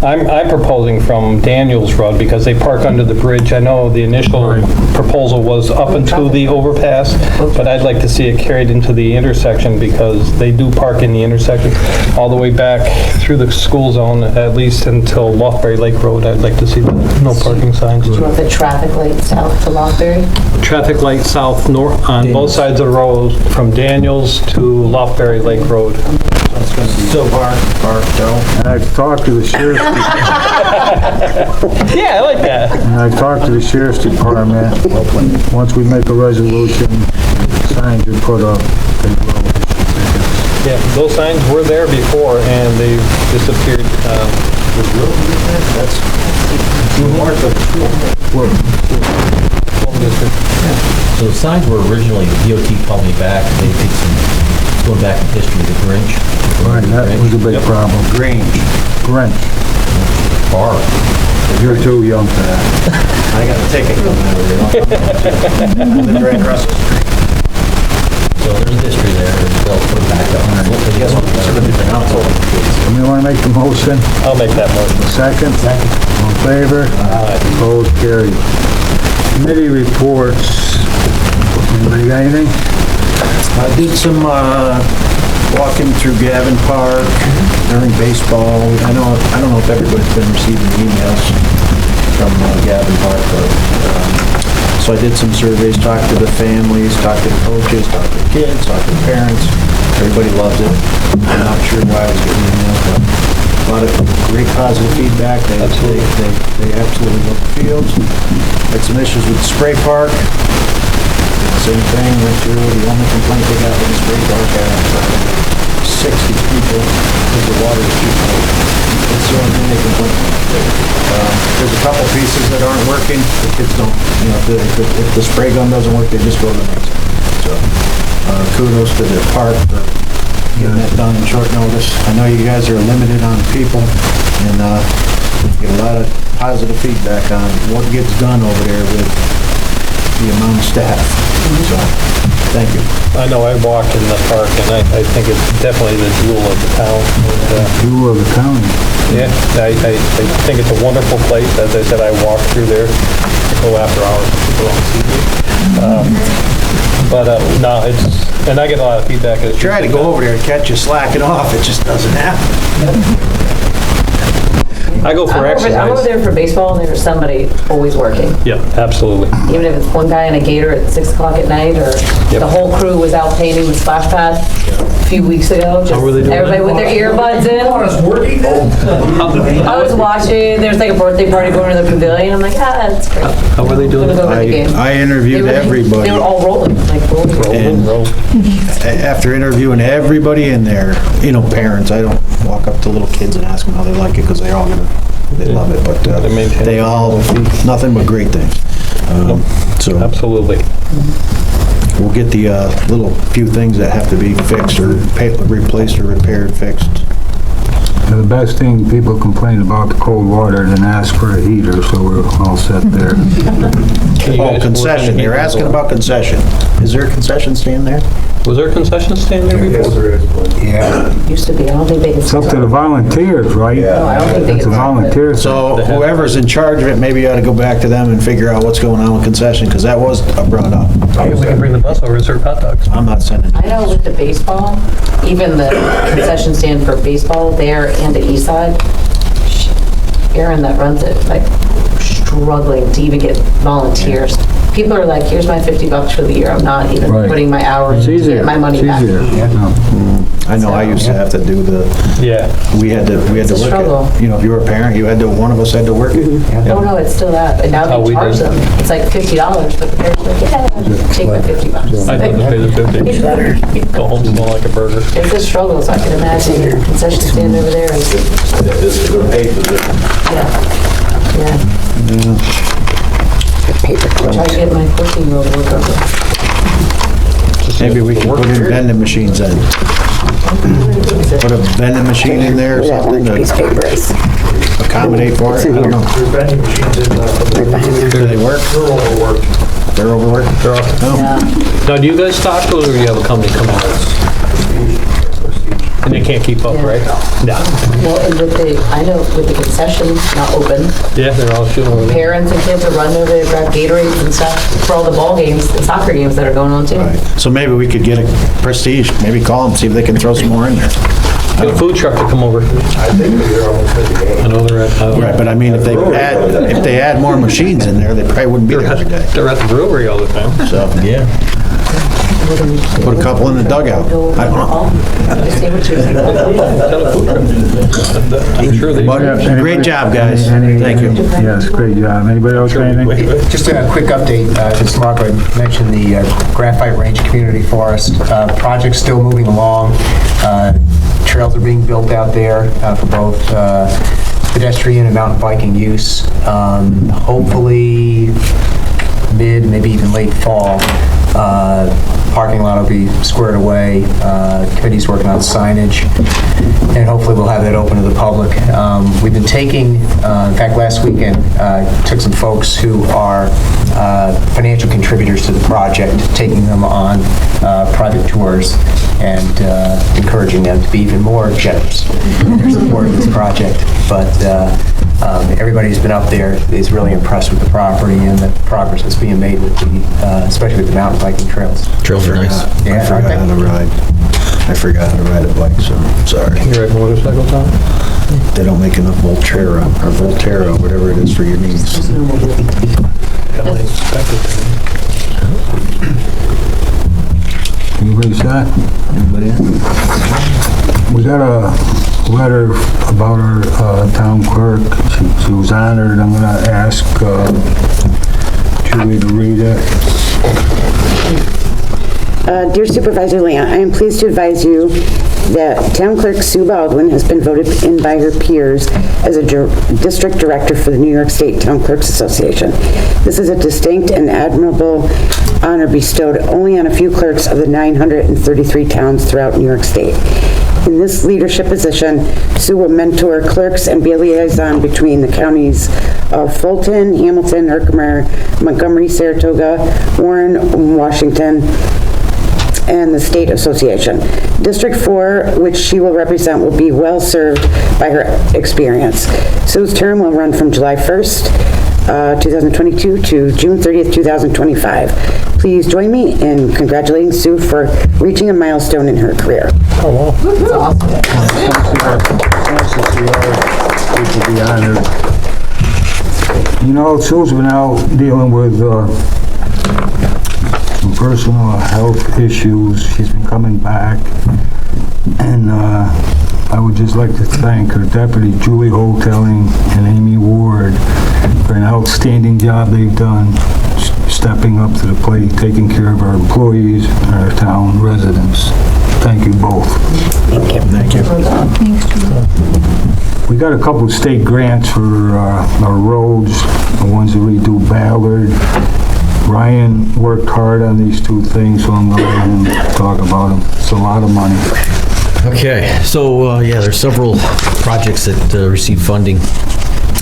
I'm proposing from Daniels Road because they park under the bridge. I know the initial proposal was up until the overpass, but I'd like to see it carried into the intersection because they do park in the intersection all the way back through the school zone, at least until Loftberry Lake Road. I'd like to see the no parking signs. Do you want the traffic light south to Loftberry? Traffic light south north on both sides of the road from Daniels to Loftberry Lake Road. It's gonna be so bark, Joe. And I've talked to the sheriff's, Yeah, I like that. and I talked to the sheriff's department. Once we make a resolution, signs are put up, they will. Yeah, those signs were there before and they disappeared. That's north of school. So the signs were originally, DOT called me back, they did some, going back in history, the Grinch. Right, that was a big problem. Grange. Grinch. Bar. You're too young for that. I got a ticket coming out of the Grand Russell Street. So there's a history there, they'll put it back up. Guess what? Sort of different household. You want to make the motion? I'll make that motion. Second? Second. All in favor? Opposed, carried. Committee reports. Anybody got anything? I did some walking through Gavin Park during baseball. I don't know if everybody's been receiving emails from Gavin Park, but so I did some surveys, talked to the families, talked to the coaches, talked to the kids, talked to the parents. Everybody loves it. I'm not sure why I was getting emails, but a lot of great positive feedback. They absolutely love the fields. Had some issues with the spray park. Same thing, went through, the only complaint they got with the spray park had 60 people because the water is too cold. That's the only thing they complain about. There's a couple pieces that aren't working. The kids don't, if the spray gun doesn't work, they just go to the next one. So kudos to the park for getting that done in short notice. I know you guys are limited on people and get a lot of positive feedback on what gets done over there with the amount of staff. So, thank you. I know I walked in the park and I think it's definitely the jewel of the town. Jewel of the county. Yeah, I think it's a wonderful place. As I said, I walk through there. I go after hours, people don't see me. No, and I get a lot of feedback. Try to go over there and catch you slacking off. It just doesn't happen. I go for I'm over exercise. there for baseball, and there's somebody always working. Yeah, absolutely. Even if it's one guy in a gator at 6 o'clock at night, or the whole crew was out painting the splash pad a few weeks ago. Just were they doing everybody with their earbuds in. I was watching, there's like a birthday party going to the pavilion. I'm like, that's great. How were they doing? I'm gonna go to the game. I interviewed everybody. They were all rolling, like rolling. And after interviewing everybody in there, you know, parents, I don't walk up to little kids and ask them how they like it, because they all they love it, but they all, nothing but great things. So Absolutely. we'll get the little few things that have to be fixed or replaced or repaired, fixed. The best thing, people complain about the cold water, then ask for a heater, so we're all set there. Oh, concession, you're asking about concession. Is there a concession stand there? Was there a concession stand there before? Yeah. Used to be, I don't think they can. It's up to the volunteers, right? No, I don't think they It's a can. volunteer. So whoever's in charge of it, maybe you ought to go back to them and figure out what's going on with concession, because that was brought up. Maybe we can bring the bus over and serve hot dogs. I'm not sending. I know with the baseball, even the concession stand for baseball there and the east side, Aaron that runs it, like struggling to even get volunteers. People are like, here's my $50 for the year. I'm not even Right. putting my hours to get my money back. It's easier. I know I used to have to do we had to It's a work struggle. it. You know, if you were a parent, one of us had to work it. Oh, no, it's still that. And now How they we charge did. them. It's like $50, but the parents are like, yeah, take my $50. I'd have to pay the 50. Go home smell like a burger. It's a struggle, so I can imagine your concession stand over there is, This is going to pay for this. yeah. Try to get my 14-year-old to work over. Maybe we can put in vending machines in. Put a vending machine in there or something to accommodate for it. I don't know. There's vending machines in Do they work? They're overworked. They're overworked? Oh. Yeah. Now, do you guys stock those, or do you have a company come out? And they can't keep up, right? No. Well, and with the, I know with the concessions not open, Yeah, they're all shooting over there. parents and kids are running over there to grab Gatorades and stuff for all the ball games, the soccer games that are going on too. So maybe we could get a Prestige, maybe call them, see if they can throw some more in there. Get a food truck to come over. I think they're almost at the game. I know they're at, Right, but I mean, if they add more machines in there, they probably wouldn't be there every day. they're at the brewery all the time. So, Yeah. put a couple in the dugout. I don't know. Just say what you're saying. I'm sure they. But great job, guys. Thank you. Yes, great job. Anybody else got anything? Just a quick update, as Margaret mentioned, the Graphite Range Community Forest project's still moving along. Trails are being built out there for both pedestrian and mountain biking use. Hopefully, maybe even late fall, parking lot will be squared away. Committee's working on signage, and hopefully we'll have that open to the public. We've been taking, in fact, last weekend, took some folks who are financial contributors to the project, taking them on private tours and encouraging them to be even more generous in their support of this project. But everybody who's been up there is really impressed with the property and the progress that's being made with the, especially with the mountain biking trails. Trails are nice. I forgot how to ride. I forgot how to ride a bike, so I'm sorry. You ride motorcycles on? They don't make enough Volterra, whatever it is for your knees. Anybody set? Anybody in? Was that a letter about our town clerk? She was honored. I'm gonna ask Julie to read it. Dear Supervisor Leon, I am pleased to advise you that Town Clerk Sue Baldwin has been voted in by her peers as a district director for the New York State Town Clerks Association. This is a distinct and admirable honor bestowed only on a few clerks of the 933 towns throughout New York State. In this leadership position, Sue will mentor clerks and be a liaison between the counties of Fulton, Hamilton, Herkimer, Montgomery, Saratoga, Warren, Washington, and the State Association. District 4, which she will represent, will be well served by her experience. Sue's term will run from July 1st, 2022 to June 30th, 2025. Please join me in congratulating Sue for reaching a milestone in her career. Oh, wow. That's awesome. people be honored. You know, Sue's been out dealing with some personal health issues. She's been coming back. And I would just like to thank her deputy, Julie Holtelling, and Amy Ward for an outstanding job they've done, stepping up to the plate, taking care of our employees and our town residents. Thank you both. Thank you. We got a couple of state grants for our roads, the ones that we do Ballard. Ryan worked hard on these two things, so I'm going to let him talk about them. It's a lot of money. Okay, so, yeah, there's several projects that receive funding.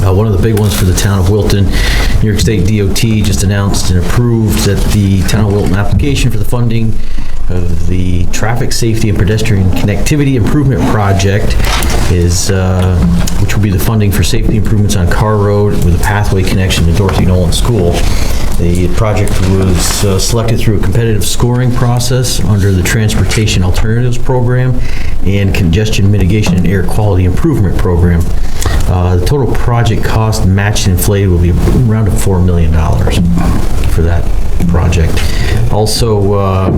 One of the big ones for the town of Wilton, New York State DOT just announced and approved that the town of Wilton application for the funding of the Traffic Safety and Pedestrian Connectivity Improvement Project is, which will be the funding for safety improvements on Carr Road with a pathway connection to Dorothy Nolan School. The project was selected through a competitive scoring process under the Transportation Alternatives Program and Congestion Mitigation and Air Quality Improvement Program. The total project cost matched and inflated will be around $4 million for that project. Also,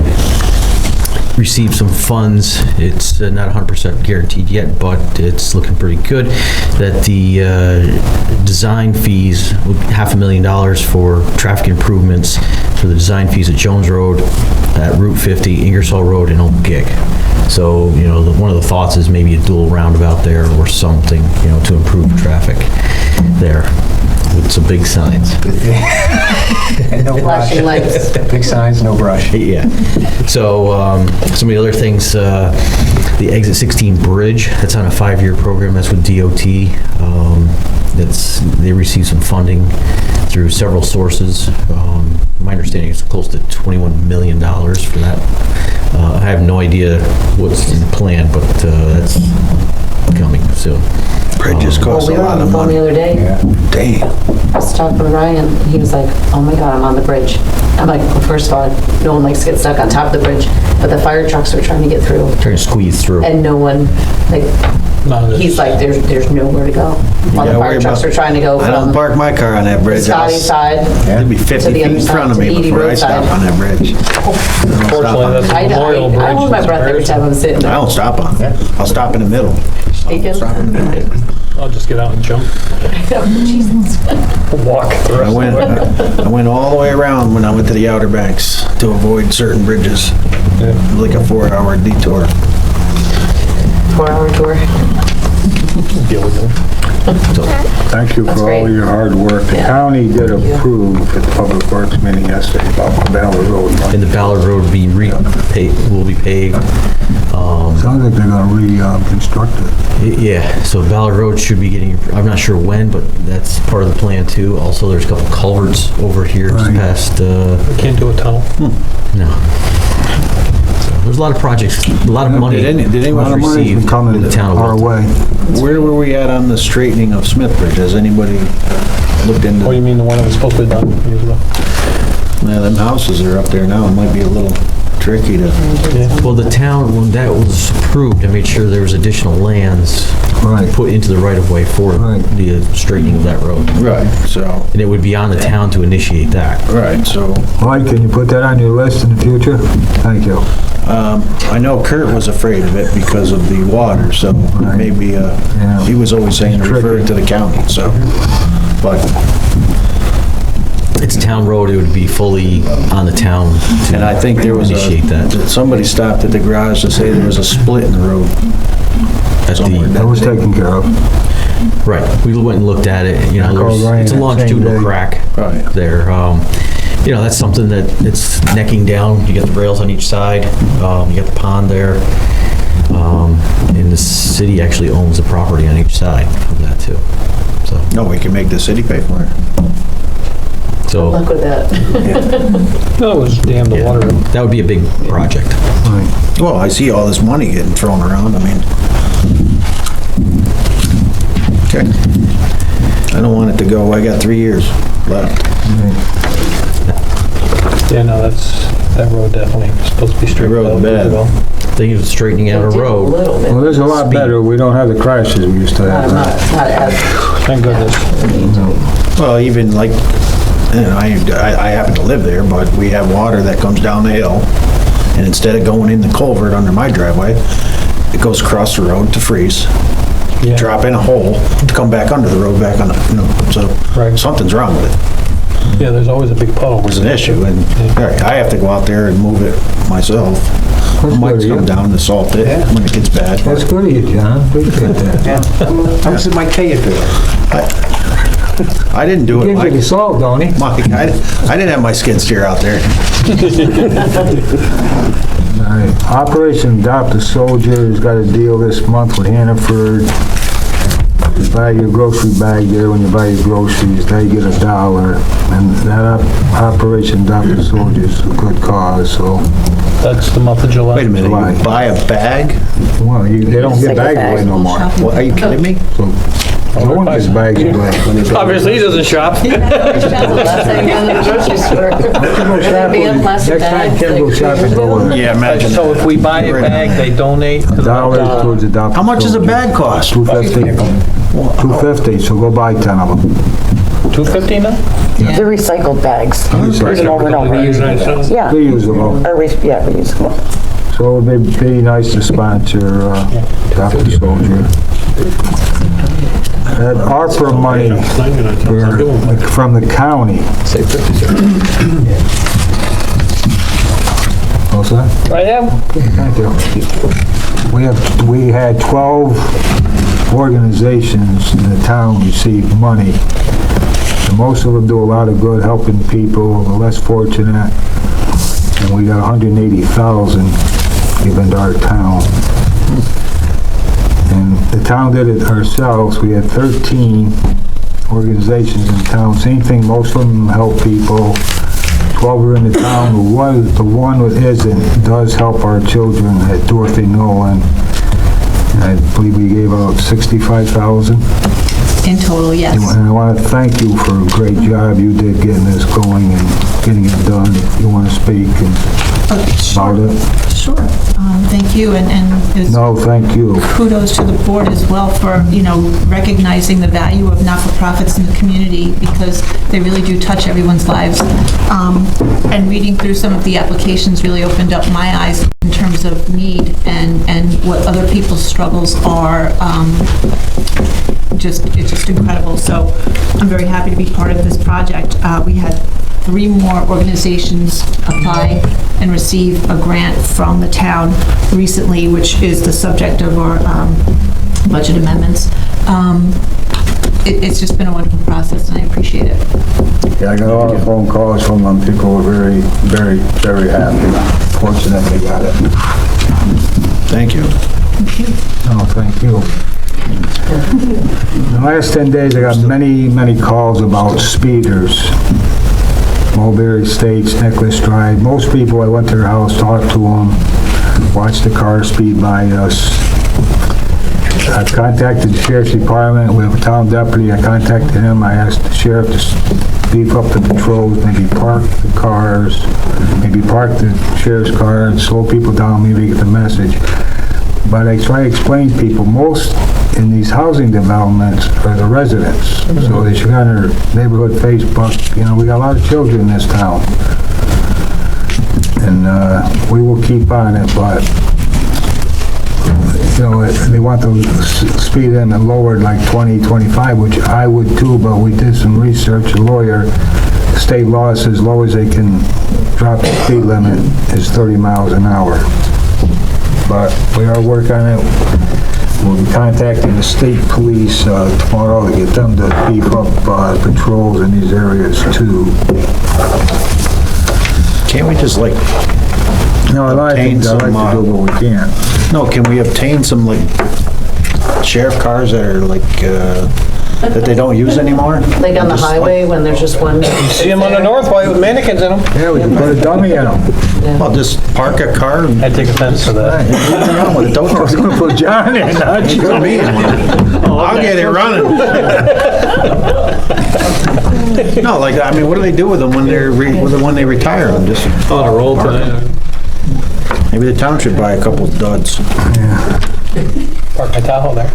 received some funds. It's not 100% guaranteed yet, but it's looking pretty good. That the design fees, $500,000 for traffic improvements for the design fees at Jones Road, at Route 50, Ingersoll Road, and Old Gig. So, you know, one of the thoughts is maybe a dual roundabout there or something, you know, to improve traffic there with some big signs. And no brush. Flashing lights. Big signs, no brush. Yeah. So, some of the other things, the Exit 16 Bridge, that's on a 5-year program, that's with DOT. They received some funding through several sources. My understanding is close to $21 million for that. I have no idea what's in the plan, but that's coming soon. Bridges cost We a were lot on the of phone money. the other day. Damn. I was talking to Ryan, he was like, oh my God, I'm on the bridge. I'm like, well, first of all, no one likes to get stuck on top of the bridge, but the fire trucks are trying to get through, Trying to squeeze through. and no one, like, he's like, there's nowhere to go. All the fire trucks are trying to go I don't from park my car on that bridge. Scotty side. It'd be 50 to the feet other in front side, of to me Edie before I Road stop side. on that bridge. Fortunately, that's a Memorial Bridge. I hold my that's breath every time I'm sitting I there. don't stop on it. I'll stop in the middle. Taken. Stop in the middle. I'll just get out and jump, Jesus. walk the rest of the way. I went all the way around when I went to the Outer Banks to avoid certain bridges. Yeah. Like a 4-hour detour. 4-hour tour. Deal with it. Thank you That's for all great. your hard work. The county did approve at the Public Works meeting yesterday about the Ballard Road. And the Ballard Road will be paved. Sounds like they're gonna reconstruct it. Yeah, so Ballard Road should be getting, I'm not sure when, but that's part of the plan too. Also, there's a couple culverts over here just Right. past, Can't do a tunnel. no. So there's a lot of projects, a lot of money Did anyone- was received coming in the town of our Wilton. way. Where were we at on the straightening of Smith Bridge? Has anybody looked into? Oh, you mean the one that was supposed to be done years ago? Yeah, them houses are up there now. It might be a little tricky to. Well, the town, when that was approved, I made sure there was additional lands Right. put into the right-of-way for Right. the straightening of that road. Right, so. And it would be on the town to initiate that. Right, so. Mike, can you put that on your list in the future? Thank you. I know Kurt was afraid of it because of the water, so maybe, he was always saying to refer it to the county, so. But, It's a town road, it would be fully on the town to and I think there was initiate that. somebody stopped at the garage to say there was a split in the road. At somewhere. the, That was taken care of. right, we went and looked at it, you know, I called Ryan it's a that same longitudinal day. crack Right. there. You know, that's something that it's necking down, you got the rails on each side, you got the pond there. And the city actually owns the property on each side of that too, so. No, we can make the city pay for it. So, Luck with that. No, it was dam the water. that would be a big project. Right. Well, I see all this money getting thrown around, I mean. Okay. I don't want it to go, I got 3 years left. Yeah, no, that road definitely was supposed to be straightened road's out years bad. ago. thing of straightening out a A road. little bit. Well, there's a lot better. We don't have the crashes we used to have. Not as, Thank goodness. Well, even like, you know, I happen to live there, but we have water that comes down the hill, and instead of going in the culvert under my driveway, it goes across the road to freeze, drop in a hole, to come back under the road, back on, you know, so something's wrong with it. Yeah, there's always a big puddle. There's an issue, and I have to go out there and move it myself. Mike's come down to salt it when it gets bad. That's good of you, John. Appreciate that. How much does Mike pay you for that? I didn't do it, Gives you Mike. the salt, don't he? Mike, I didn't have my skid steer out there. All right. Operation Adopt a Soldier has got a deal this month with Hannaford. You buy your grocery bag there when you buy your groceries, they get $1. And that Operation Adopt a Soldier is a good cause, so. That's the month of July. Wait a minute, you buy a bag? Well, they don't get bags away no more. Well, are you kidding me? So, no one gets bags away. Obviously, he doesn't shop. that's last time you go to the grocery store. Be a plastic Next time bag. Ken goes shopping, go with it. Yeah, imagine. So if we buy a bag, they donate to the... $1 towards Adopt a How much does a Soldier. bag cost? $2.50. $2.50, so go buy 10 of them. $2.50 now? The recycled bags. Using over and over. Yeah, Reusable. or, reusable. So it'd be nice to sponsor Adopt a Soldier. That ARPA money from the county. Say 50, sir. What's that? I am. Thank you. We had 12 organizations in the town receive money. And most of them do a lot of good, helping people, the less fortunate. And we got 180,000 given to our town. And the town did it ourselves. We had 13 organizations in town. Same thing, most of them help people. 12 are in the town. The one that isn't does help our children at Dorothy Nolan. I believe we gave out 65,000. In total, yes. And I want to thank you for a great job you did getting this going and getting it done. If you want to speak about it. Sure. Thank you, and it's No, thank you. kudos to the board as well for, recognizing the value of not-for-profits in the community, because they really do touch everyone's lives. And reading through some of the applications really opened up my eyes in terms of need and what other people's struggles are. It's just incredible. So I'm very happy to be part of this project. We had 3 more organizations apply and receive a grant from the town recently, which is the subject of our budget amendments. It's just been a wonderful process, and I appreciate it. Yeah, I got a lot of phone calls from them. People were very, very, very happy. Fortunate they got it. Thank you. No, thank you. In the last 10 days, I got many, many calls about speeders. Mulberry Estates, Necklace Drive. Most people, I went to their house, talked to them, watched the car speed by us. I contacted the sheriff's department. We have a town deputy. I contacted him. I asked the sheriff to beef up the patrols, maybe park the cars, maybe park the sheriff's car and slow people down, maybe get the message. But I try to explain to people, most in these housing developments are the residents. So they should go on their neighborhood Facebook. We got a lot of children in this town. And we will keep on it, but they want the speed limit lowered like 20, 25, which I would too, but we did some research. A lawyer, state law says as low as they can drop the speed limit is 30 miles an hour. But we are working on it. We'll be contacting the state police tomorrow to get them to beef up patrols in these areas too. Can't we just No, a lot of things I like to do, but we can't. No, can we obtain some sheriff cars that are that they don't use anymore? Like on the highway when there's just one. See them on the north white with mannequins in them. Yeah, we can put a dummy in them. Well, just park a car and I take offense to that. move around with it. Don't I was gonna put John in, not you. put me in one. I'll get it running. No, what do they do with them when they retire them? Just On a roll tonight. Maybe the town should buy a couple duds. Park my Tahoe there.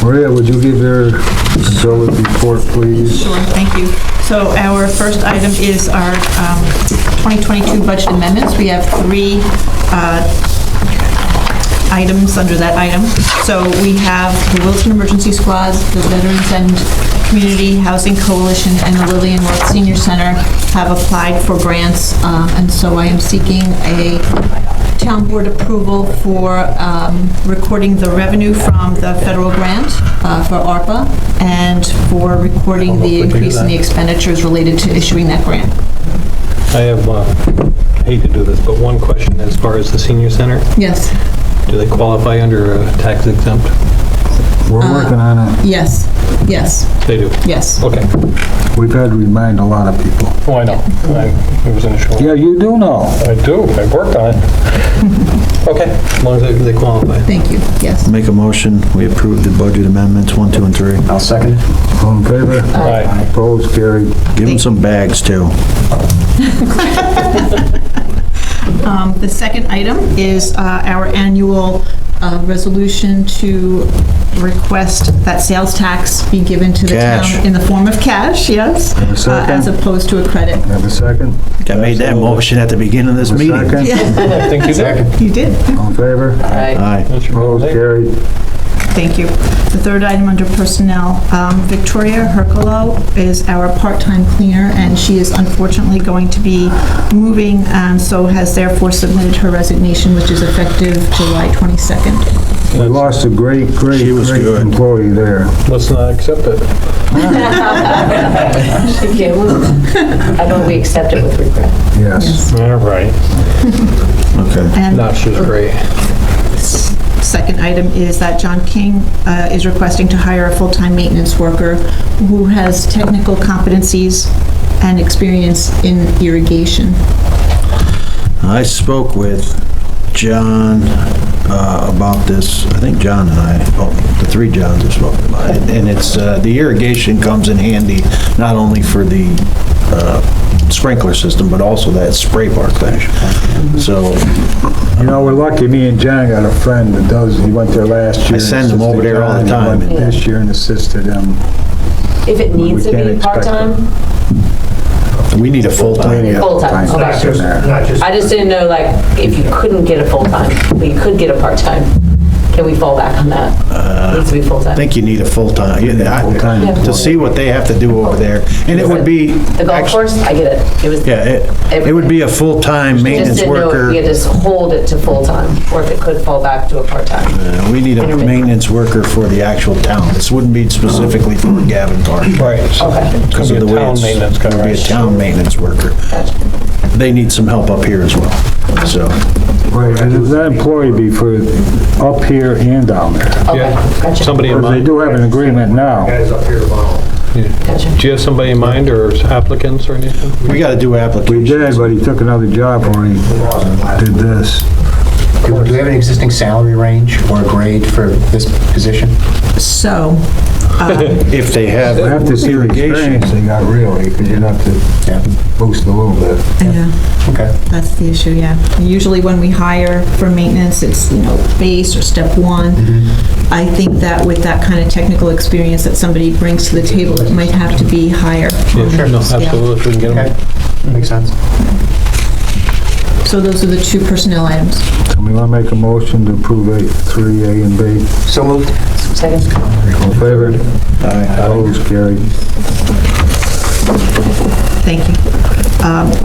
Maria, would you give your facility report, please? Sure, thank you. So our first item is our 2022 budget amendments. We have 3 items under that item. So we have the Wilton Emergency Squad, the Veterans and Community Housing Coalition, and the Lillian North Senior Center have applied for grants, and so I am seeking a town board approval for recording the revenue from the federal grant for ARPA and for recording the increase in the expenditures related to issuing that grant. I have, I hate to do this, but one question as far as the senior center. Yes. Do they qualify under tax exempt? We're working on it. Yes, yes, They do? yes. Okay. We've had to remind a lot of people. Oh, I know. It was initial. Yeah, you do know. I do. I worked on it. Okay, as long as they qualify. Thank you, yes. Make a motion, we approve the budget amendments 1, 2, and 3. I'll second it. All in favor? Aye. Opposed, carried. Give them some bags too. The second item is our annual resolution to request that sales tax be given to the Cash. town in the form of cash, yes, a second? as opposed to a credit. Have a second? I made that motion at the beginning of this Have a meeting. second? I think you did. You did. All in favor? Aye. Opposed, carried. Thank you. The third item under personnel, Victoria Hercolo is our part-time cleaner, and she is unfortunately going to be moving, and so has therefore submitted her resignation, which is effective July 22nd. We lost a great employee there. Let's not accept it. She can't move. How about we accept it with regret? Yes. All right. Okay. And No, she's great. second item is that John King is requesting to hire a full-time maintenance worker who has technical competencies and experience in irrigation. I spoke with John about this. I think John and I, the 3 Johns have spoken about it. And it's, the irrigation comes in handy not only for the sprinkler system, but also that spray park thing. So, You know, we're lucky, me and John got a friend that does, he went there last year. I send him over there all the time. He went this year and assisted him. If it needs to can't be expect part-time, we need a full-time. Full-time, okay. I just didn't know, like, if you couldn't get a full-time, but you could get a part-time, can we fall back on that? Needs to be I full-time. think you need a full-time, to see what they have to do over there. And it would be, The golf course, I get it. It was, yeah, it would be a full-time just maintenance didn't know if worker. you had to hold it to full-time, or if it could fall back to a part-time. We need a maintenance worker for the actual town. This wouldn't be specifically for Gavin Park. Right. Okay. Because of the way Town it's, maintenance it guy, would be a right? town maintenance worker. Gotcha. They need some help up here as well, so. Right, and that employee be for up here and down there. Okay, Yeah. gotcha. Somebody in Because they mind? do have an agreement now. Gotcha. Do you have somebody in mind or applicants or anything? We gotta do We applications. did, but he took another job when he did this. Do we have an existing salary range or a grade for this position? So, If they have I have to see the irrigation. experience they got really, because you'd have to boost a little bit. yeah, Okay. that's the issue, yeah. Usually when we hire for maintenance, it's, base or step 1. I think that with that kind of technical experience that somebody brings to the table, it might have to be higher. Yeah, no, absolutely, if we can get Okay, them. makes sense. So those are the 2 personnel items. We want to make a motion to approve 3A and B. So moved. Second. All in favor? Opposed, carried. Thank you.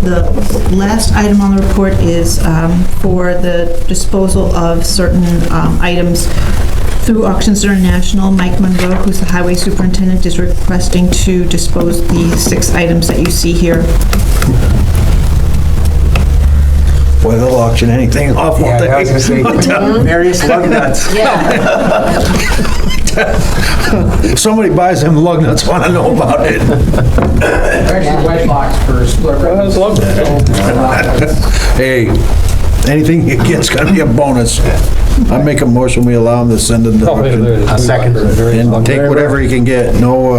The last item on the report is for the disposal of certain items through Auctions International. Mike Monroe, who's the highway superintendent, is requesting to dispose the 6 items that you see here. Boy, they'll auction anything off. Yeah, won't I was they? gonna say, various lug nuts. Yeah. If somebody buys them lug nuts, wanna know about it. Actually, white box for split. Hey, anything you get's gonna be a bonus. I make a motion, we allow them to send them to auction. A second. And take whatever you can get, no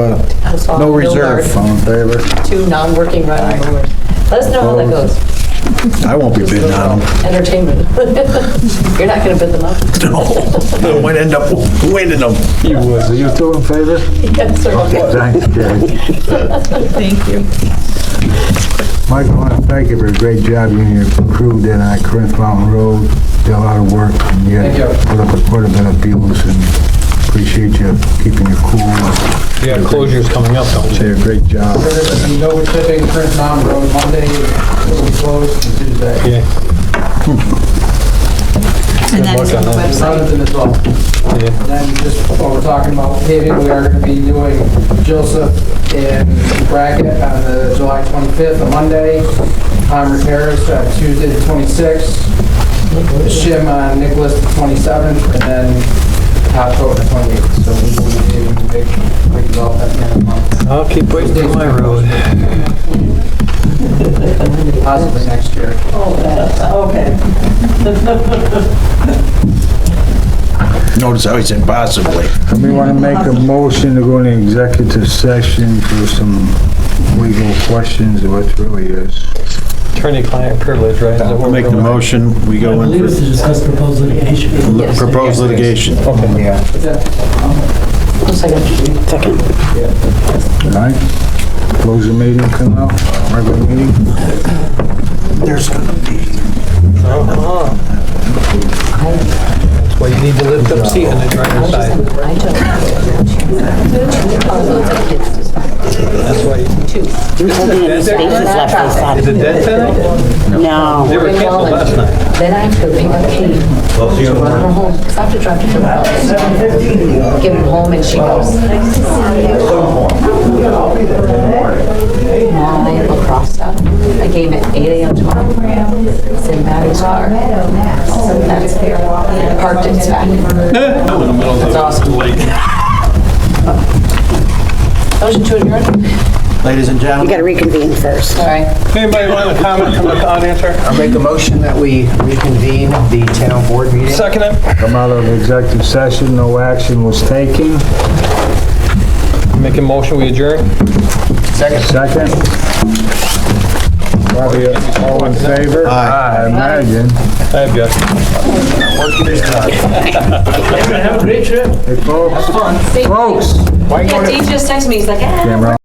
reserve. All in favor? 2 non-working riding mowers. Let us know how that goes. I won't be bidding on them. Entertainment. You're not gonna bid them up? No, I might end up winning them. You would. Are you still in favor? Yes, sir. Thanks, Jerry. Thank you. Mike, I want to thank you for a great job you and your crew did on Corinth Mountain Road. Did a lot of work, and you Thank you. put up quite a bit of views, and appreciate you keeping your cool. Yeah, closure's coming up, don't you? Say a great job. There's gonna be no chipping, Prince Mountain Road, Monday, it'll be closed, and Tuesday. Yeah. And that is on the Other website. than this all. Yeah. And then just while we're talking about paving, we are gonna be doing Joseph and Brackett on the July 25th, a Monday. Time repairs, Tuesday the 26th. Shim on Nicholas the 27th, and then top coat the 28th. So we will be doing big development at the end of the month. I'll keep waiting for my road. Possibly next year. Okay. Notice how he said possibly. We want to make a motion to go into executive session for some legal questions, or what it really is. Attorney-client privilege, right? Is that what We'll make the we're doing? motion, we I go believe it's to in discuss proposed litigation. for proposed litigation. Yeah. Second. All right? Close the meeting, come out, regular meeting. There's gonna be. That's why you need to lift up seat on the driver's side. I took That's why. You told me any spaces left, I thought. Is it dead tonight? No. They were canceled last night. Then I have to pick up Kate to run her home, because I have to drive to Philadelphia. Give him home, and she goes, Mom, lacrosse stuff. I gave it 8 a.m. tomorrow. It's in Maddie's car. That's parked in his back. That's awesome. Motion to adjourn? Ladies and You gentlemen. gotta reconvene first. All right. Anybody want to comment from the audience? I'll make a motion that we reconvene the town board meeting. Second it. Come out of executive session, no action was taken. Make a motion, we adjourn? Second. Second. Probably all in favor? Aye. I imagine. I object. Have a great trip. Hey, folks. Fun. Folks. Yeah, Dave just texted me, he's like, ah. Camera